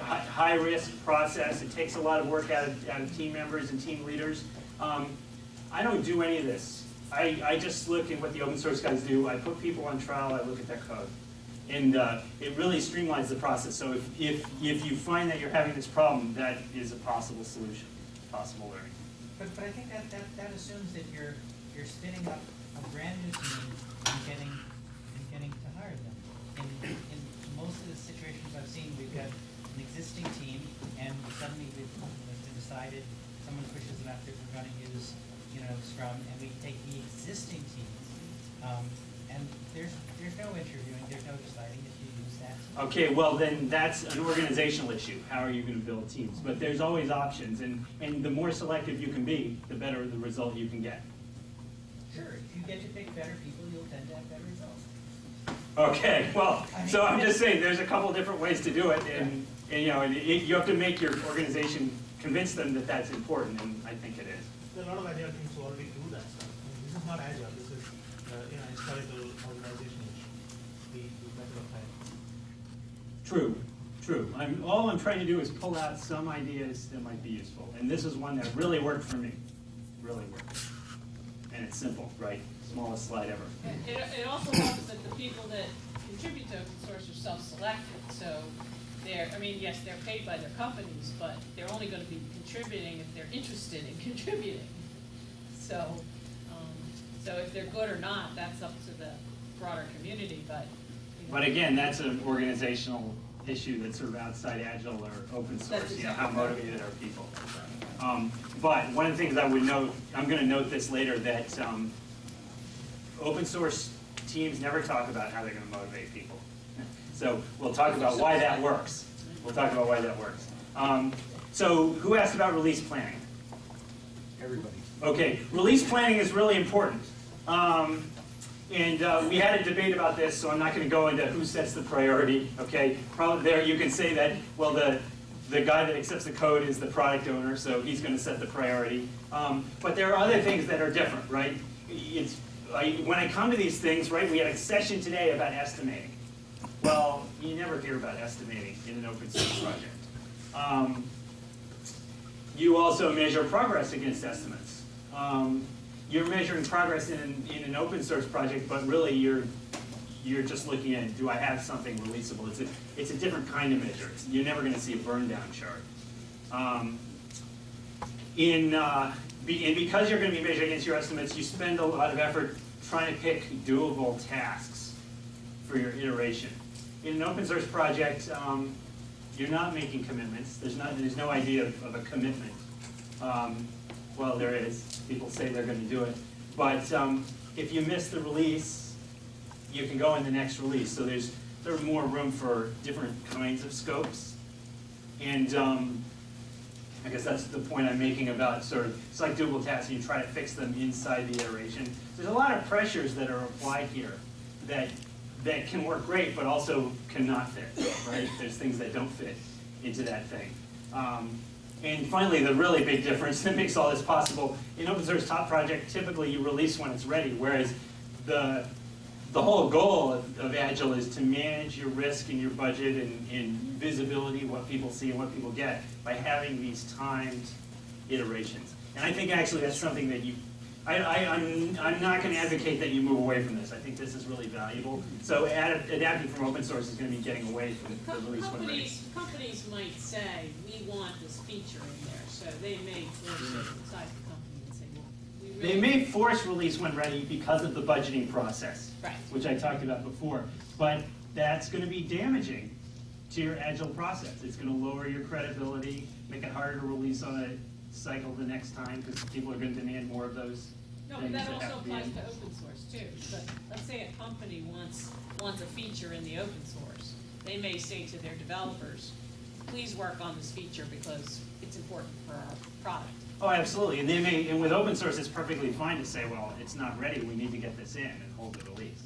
high-risk process. It takes a lot of work out of team members and team leaders. I don't do any of this. I just look at what the open source guys do. I put people on trial, I look at their code. And it really streamlines the process. So if you find that you're having this problem, that is a possible solution, possible learning. But I think that assumes that you're spinning up a brand new team and getting to hire them. In most of the situations I've seen, we've got an existing team, and suddenly it's been decided, someone pushes it after we're going to use Scrum, and we take the existing teams, and there's no interviewing, there's no deciding if you use that. Okay, well then that's an organizational issue. How are you going to build teams? But there's always options, and the more selective you can be, the better the result you can get. Sure, if you get to pick better people, you'll tend to have better results. Okay, well, so I'm just saying there's a couple different ways to do it, and you have to make your organization convince them that that's important, and I think it is. There are a lot of Agile teams who already do that stuff. This is not Agile. This is historical organization issue. The method of hiring. True. All I'm trying to do is pull out some ideas that might be useful, and this is one that really worked for me. Really worked. And it's simple, right? Smallest slide ever. It also helps that the people that contribute to open source are self-selected. So yes, they're paid by their companies, but they're only going to be contributing if they're interested in contributing. So if they're good or not, that's up to the broader community. But again, that's an organizational issue that's sort of outside Agile or open source. Exactly how motivated are people? But one of the things I would note, I'm going to note this later, that open source teams never talk about how they're going to motivate people. So we'll talk about why that works. So who asked about release planning? everybody. Okay, release planning is really important. And we had a debate about this, so I'm not going to go into who sets the priority, okay? Probably there you can say that, well, the guy that accepts the code is the product owner, so he's going to set the priority. But there are other things that are different, right? When I come to these things, right, we had a session today about estimating. Well, you never hear about estimating in an open source project. You also measure progress against estimates. You're measuring progress in an open source project, but really you're just looking at, do I have something releasable? It's a different kind of measure. You're never going to see a burn down chart. And because you're going to be measured against your estimates, you spend a lot of effort trying to pick doable tasks for your iteration. In an open source project, you're not making commitments. There's no idea of a commitment. Well, there is. People say they're going to do it. But if you miss the release, you can go in the next release. So there's more room for different kinds of scopes. And I guess that's the point I'm making about sort of, it's like doable tasks, and you try to fix them inside the iteration. There's a lot of pressures that are applied here that can work great, but also cannot fit, right? There's things that don't fit into that thing. And finally, the really big difference that makes all this possible, in open source top project, typically you release when it's ready, whereas the whole goal of Agile is to manage your risk and your budget and visibility, what people see and what people get, by having these timed iterations. And I think actually that's something that I'm not going to advocate that you move away from this. I think this is really valuable. So adapting from open source is going to be getting away from the release when ready. Companies might say, we want this feature in there, so they may force it inside the company and say, well, we really... They may force release when ready because of the budgeting process, right, which I talked about before. But that's going to be damaging to your Agile process. It's going to lower your credibility, make it harder to release on a cycle the next time because people are going to demand more of those. No, but that also applies to open source too. But let's say a company wants a feature in the open source. They may say to their developers, please work on this feature because it's important for our product. Oh, absolutely. And they may, and with open source, it's perfectly fine to say, well, it's not ready. We need to get this in and hold the release.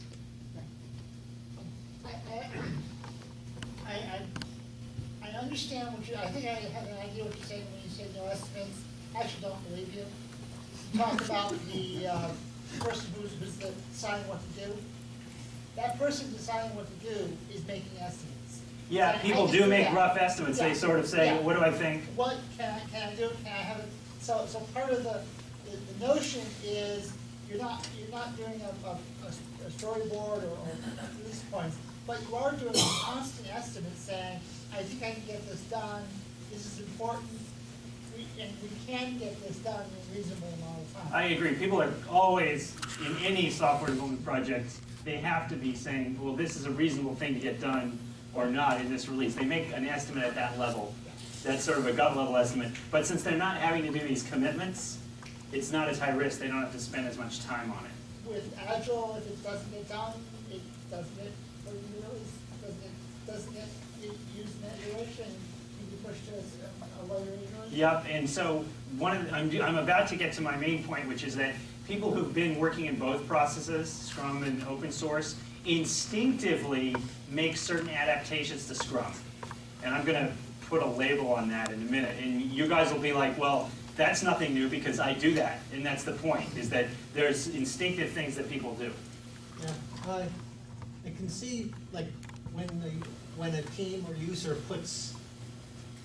I understand what I think I have an idea what you're saying when you say no estimates. I actually don't believe you. You talk about the person who's deciding what to do. That person deciding what to do is making estimates. Yeah, And people do make rough estimates. Yeah. They sort of say, Yeah. what do I think? What can I do? Can I have it? So part of the notion is you're not doing a storyboard or release points, but you are doing a constant estimate saying, I think I can get this done. This is important. And we can get this done in a reasonable amount of time. I agree. People are always, in any software development project, they have to be saying, well, this is a reasonable thing to get done or not in this release. They make an estimate at that level. That's sort of a gut level estimate. But since they're not having to do these commitments, it's not as high risk. They don't have to spend as much time on it. With Agile, if it doesn't get done, it doesn't get put in the release. Doesn't get used in that iteration. You can push to a later iteration. Yep, and so I'm about to get to my main point, which is that people who've been working in both processes, Scrum and open source, instinctively make certain adaptations to Scrum. And I'm going to put a label on that in a minute. And you guys will be like, well, that's nothing new because I do that. And that's the point, is that there's instinctive things that people do. Yeah, I can see like when a team or user puts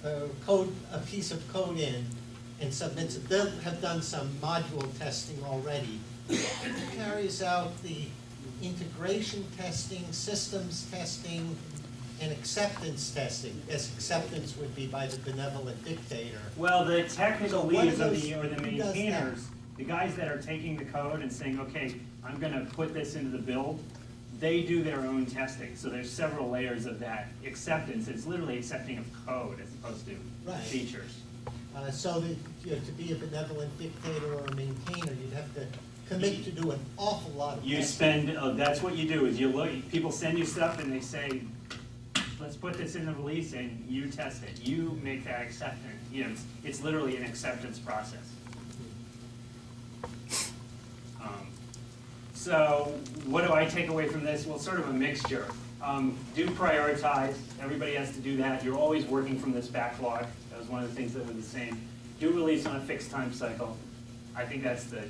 a piece of code in and submits it. They'll have done some module testing already. It carries out the integration testing, systems testing, and acceptance testing. Yes, acceptance would be by the benevolent dictator. Well, the technical leads or the who does maintainers, the guys that are taking the code and saying, okay, I'm going to put this into the build, they do their own testing. So there's several layers of that acceptance. It's literally accepting of code as opposed to features. So that, to be a benevolent dictator or a maintainer, you'd have to commit to do an awful lot of You testing. spend, that's what you do, is you look, people send you stuff and they say, let's put this in the release and you test it. You make that acceptance. You know, it's literally an acceptance process. So what do I take away from this? Well, sort of a mixture. Do prioritize. Everybody has to do that. You're always working from this backlog. That was one of the things that were the same. Do release on a fixed time cycle. I think that's the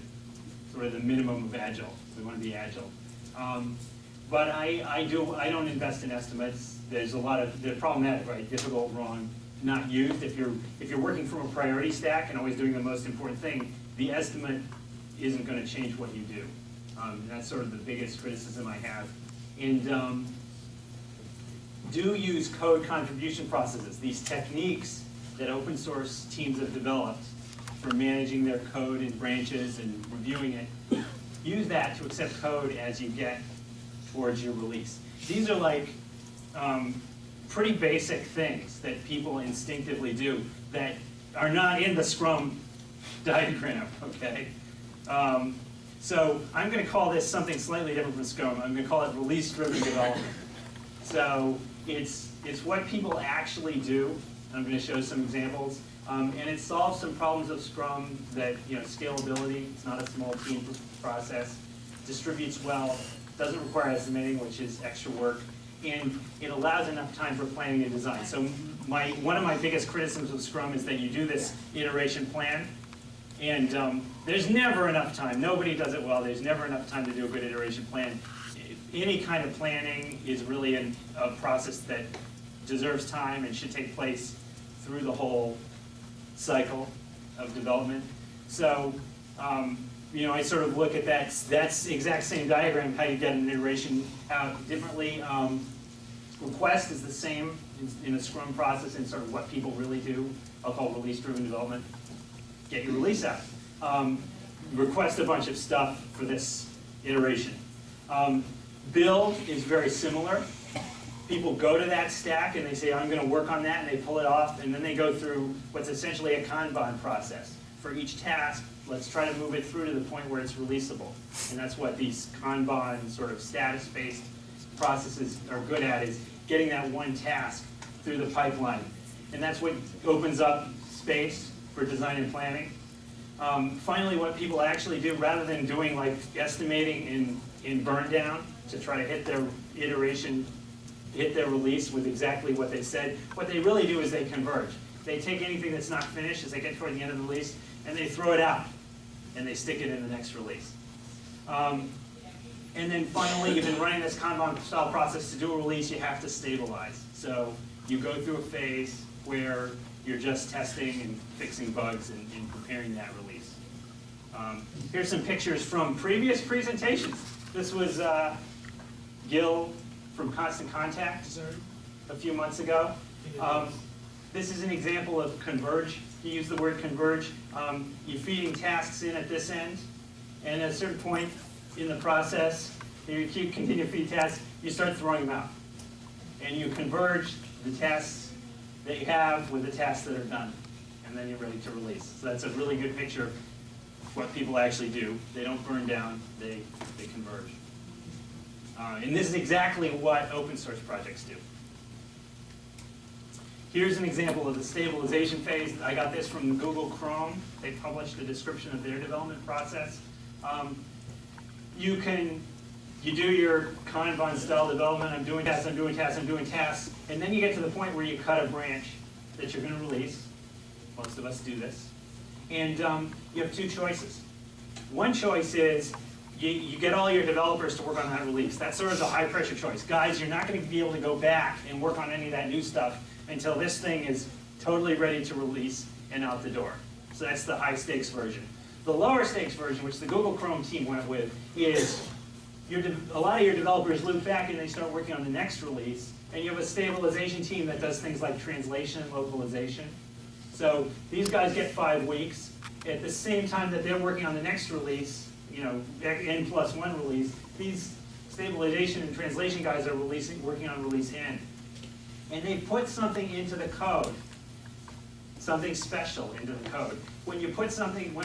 sort of the minimum of Agile. We want to be Agile. But I don't invest in estimates. There's a lot of, they're problematic, right? Difficult, wrong, not used. If you're working from a priority stack and always doing the most important thing, the estimate isn't going to change what you do. That's sort of the biggest criticism I have. And do use code contribution processes, these techniques that open source teams have developed for managing their code in branches and reviewing it. Use that to accept code as you get towards your release. These are like pretty basic things that people instinctively do that are not in the Scrum diagram, okay? So I'm going to call this something slightly different from Scrum. I'm going to call it release-driven development. So it's what people actually do. I'm going to show some examples. And it solves some problems of Scrum that, scalability, it's not a small team process, distributes well, doesn't require estimating, which is extra work, and it allows enough time for planning and design. So one of my biggest criticisms of Scrum is that you do this iteration plan, and there's never enough time. Nobody does it well. There's never enough time to do a good iteration plan. Any kind of planning is really a process that deserves time and should take place through the whole cycle of development. So, I sort of look at that's the exact same diagram, how you get an iteration out differently. Request is the same in a Scrum process and sort of what people really do. I'll call release-driven development. Get your release out. Request a bunch of stuff for this iteration. Build is very similar. People go to that stack and they say, I'm going to work on that, and they pull it off, and then they go through what's essentially a Kanban process. For each task, let's try to move it through to the point where it's releasable. And that's what these Kanban sort of status-based processes are good at, is getting that one task through the pipeline. And that's what opens up space for design and planning. Finally, what people actually do, rather than doing like estimating in burn down to try to hit their iteration, hit their release with exactly what they said, what they really do is they converge. They take anything that's not finished as they get toward the end of the release, and they throw it out, and they stick it in the next release. And then finally, you've been running this Kanban style process. To do a release, you have to stabilize. So you go through a phase where you're just testing and fixing bugs and preparing that release. Here's some pictures from previous presentations. This was Gil from Constant Contact a few months ago. This is an example of converge. He used the word converge. You're feeding tasks in at this end, and at a certain point in the process, you continue to feed tasks, you start throwing them out. And you converge the tasks that you have with the tasks that are done, and then you're ready to release. So that's a really good picture of what people actually do. They don't burn down, they converge. And this is exactly what open source projects do. Here's an example of the stabilization phase. I got this from Google Chrome. They published a description of their development process. You do your Kanban style development. I'm doing tasks, I'm doing tasks, I'm doing tasks. And then you get to the point where you cut a branch that you're going to release. Most of us do this. And you have two choices. One choice is you get all your developers to work on that release. That's sort of the high pressure choice. Guys, you're not going to be able to go back and work on any of that new stuff until this thing is totally ready to release and out the door. So that's the high stakes version. The lower stakes version, which the Google Chrome team went with, is a lot of your developers loop back and they start working on the next release, and you have a stabilization team that does things like translation and localization. So these guys get 5 weeks. At the same time that they're working on the next release, N+1 release, these stabilization and translation guys are working on release N. And they put something into the code, something special into the code. When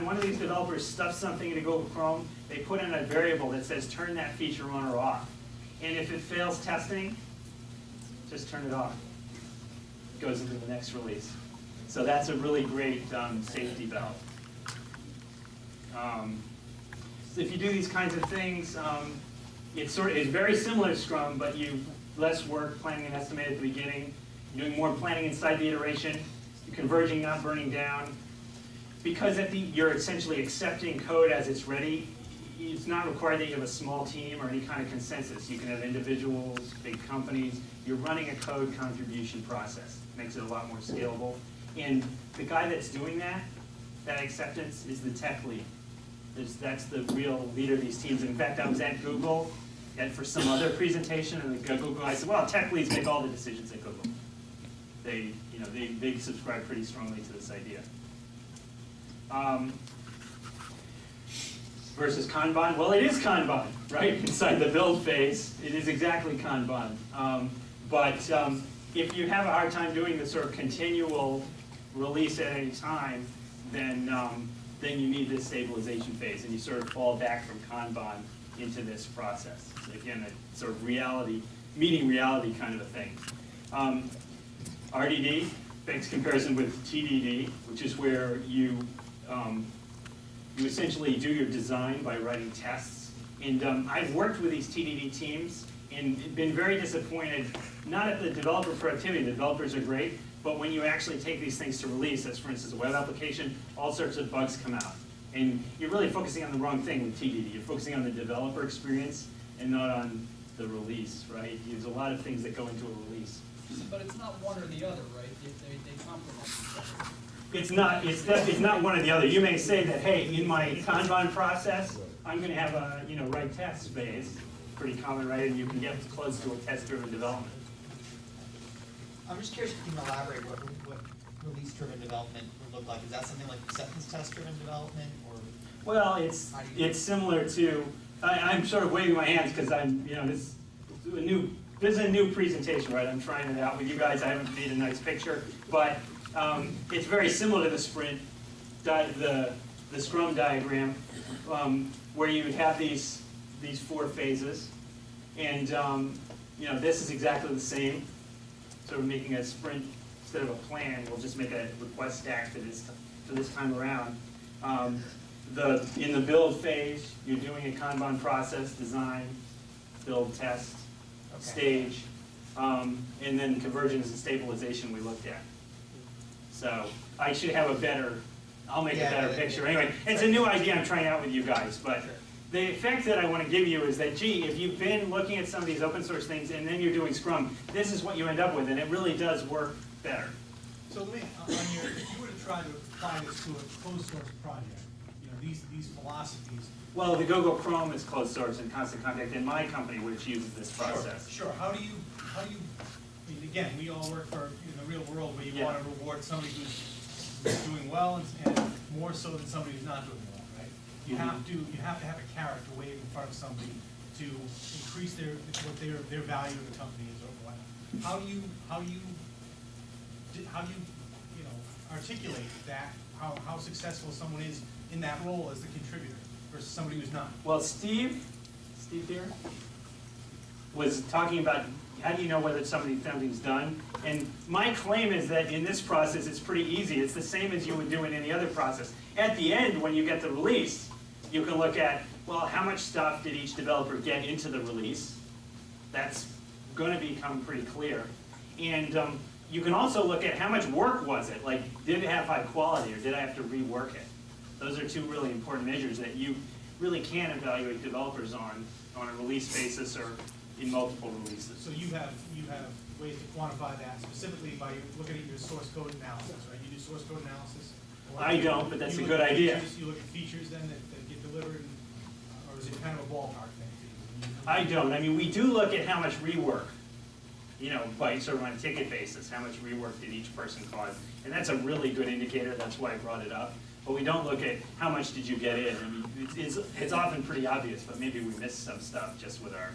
one of these developers stuffs something into Google Chrome, they put in a variable that says turn that feature on or off. And if it fails testing, just turn it off. It goes into the next release. So that's a really great safety valve. if you do these kinds of things, it's very similar to Scrum, but you less work planning and estimate at the beginning. You're doing more planning inside the iteration. You're converging, not burning down. Because you're essentially accepting code as it's ready, it's not required that you have a small team or any kind of consensus. You can have individuals, big companies. You're running a code contribution process. Makes it a lot more scalable. And the guy that's doing that acceptance, is the tech lead. That's the real leader of these teams. In fact, I was at Google for some other presentation, and the Google guy said, well, tech leads make all the decisions at Google. They subscribe pretty strongly to this idea. Versus Kanban, well, it is Kanban, right? Inside the build phase, it is exactly Kanban. But if you have a hard time doing the sort of continual release at any time, then you need this stabilization phase, and you sort of fall back from Kanban into this process. So again, a sort of meeting reality kind of a thing. RDD makes comparison with TDD, which is where you essentially do your design by writing tests. And I've worked with these TDD teams and been very disappointed, not at the developer productivity, the developers are great, but when you actually take these things to release, as for instance a web application, all sorts of bugs come out. And you're really focusing on the wrong thing with TDD. You're focusing on the developer experience and not on the release, right? There's a lot of things that go into a release. But it's not one or the other, right? They complement each other. It's not one or the other. You may say that, hey, in my Kanban process, I'm going to have a write test phase, pretty common, right? And you can get close to a test-driven development. I'm just curious if you can elaborate what release-driven development would look like. Is that something like acceptance test-driven development, or? Well, it's similar to. I'm sort of waving my hands because this is a new presentation, right? I'm trying it out with you guys. I haven't made a nice picture, but it's very similar to the sprint, the Scrum diagram, where you would have these 4 phases, and this is exactly the same. So we're making a sprint instead of a plan. We'll just make a request stack for this time around. In the build phase, you're doing a Kanban process: design, build, test, stage, and then convergence and stabilization we looked at. So I should have I'll make a better picture. Anyway, it's a new idea I'm trying out with you guys, but the effect that I want to give you is that, gee, if you've been looking at some of these open source things and then you're doing Scrum, this is what you end up with, and it really does work better. So let me, if you were to try to apply this to a closed source project, these philosophies. Well, the Google Chrome is closed source and Constant Contact in my company, which uses this process. Sure. How do you, again, we all work for in the real world where you want to reward somebody who's doing well and more so than somebody who's not doing well, right? You have to have a carrot to wave in front of somebody to increase what their value in the company is or whatnot. How do you articulate that, how successful someone is in that role as the contributor versus somebody who's not? Well, Steve here was talking about how do you know whether something's done? And my claim is that in this process, it's pretty easy. It's the same as you would do in any other process. At the end, when you get the release, you can look at, well, how much stuff did each developer get into the release? That's going to become pretty clear. And you can also look at how much work was it? Like, did it have high quality, or did I have to rework it? Those are 2 really important measures that you really can evaluate developers on a release basis or in multiple releases. So you have ways to quantify that specifically by looking at your source code analysis, right? You do source code analysis? I don't, but that's a good idea. You look at features then that get delivered, or is it kind of a ballpark thing? I don't. I mean, we do look at how much rework, by sort of on a ticket basis, how much rework did each person cause. And that's a really good indicator. That's why I brought it up. But we don't look at how much did you get in. I mean, it's often pretty obvious, but maybe we miss some stuff just with our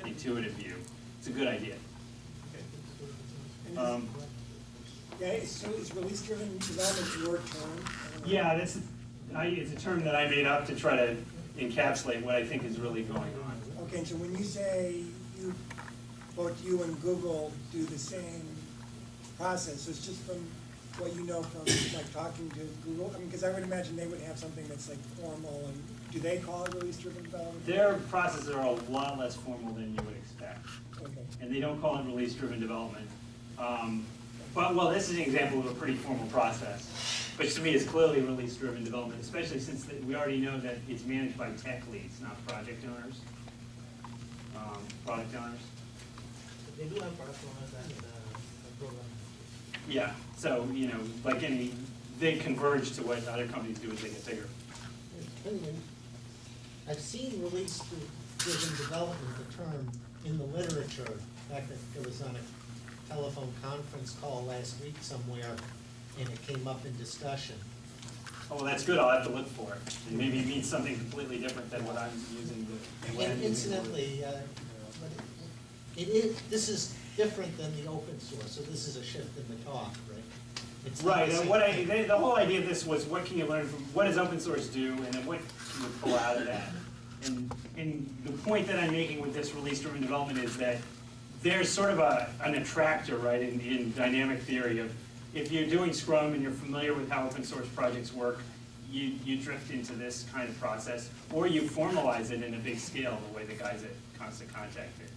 intuitive view. It's a good idea. So is release-driven development your term? Yeah, it's a term that I made up to try to encapsulate what I think is really going on. Okay, so when you say both you and Google do the same process, so it's just from what you know from like talking to Google? I mean, because I would imagine they would have something that's like formal, and do they call it release-driven development? Their processes are a lot less formal than you would expect. Okay. And they don't call it release-driven development. But, well, this is an example of a pretty formal process, which to me is clearly release-driven development, especially since we already know that it's managed by tech leads, not project owners, product owners. They do have product owners and program. Yeah, so, you know, like any, they converge to what other companies do as they get bigger. I've seen release-driven development, the term, in the literature. In fact, it was on a telephone conference call last week somewhere, and it came up in discussion. Oh, well, that's good, I'll have to look for it. And maybe it means something completely different than what I'm using. And incidentally, this is different than the open source, so this is a shift in the talk, right? It's not Right, the and same the whole idea of this was what can you learn from, what does open source do, and then what can you pull out of that? And the point that I'm making with this release-driven development is that there's sort of an attractor, right, in dynamic theory of, if you're doing Scrum and you're familiar with how open source projects work, you drift into this kind of process, or you formalize it in a big scale, the way the guys at Constant Contact did.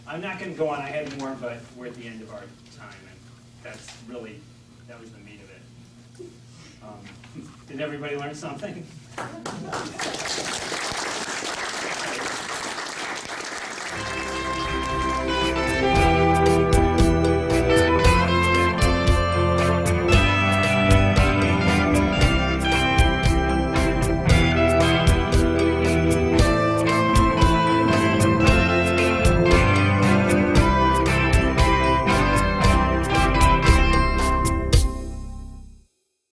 I'm not going to go on, I had more, but we're at the end of our time, and that was the meat of it. Did everybody learn something?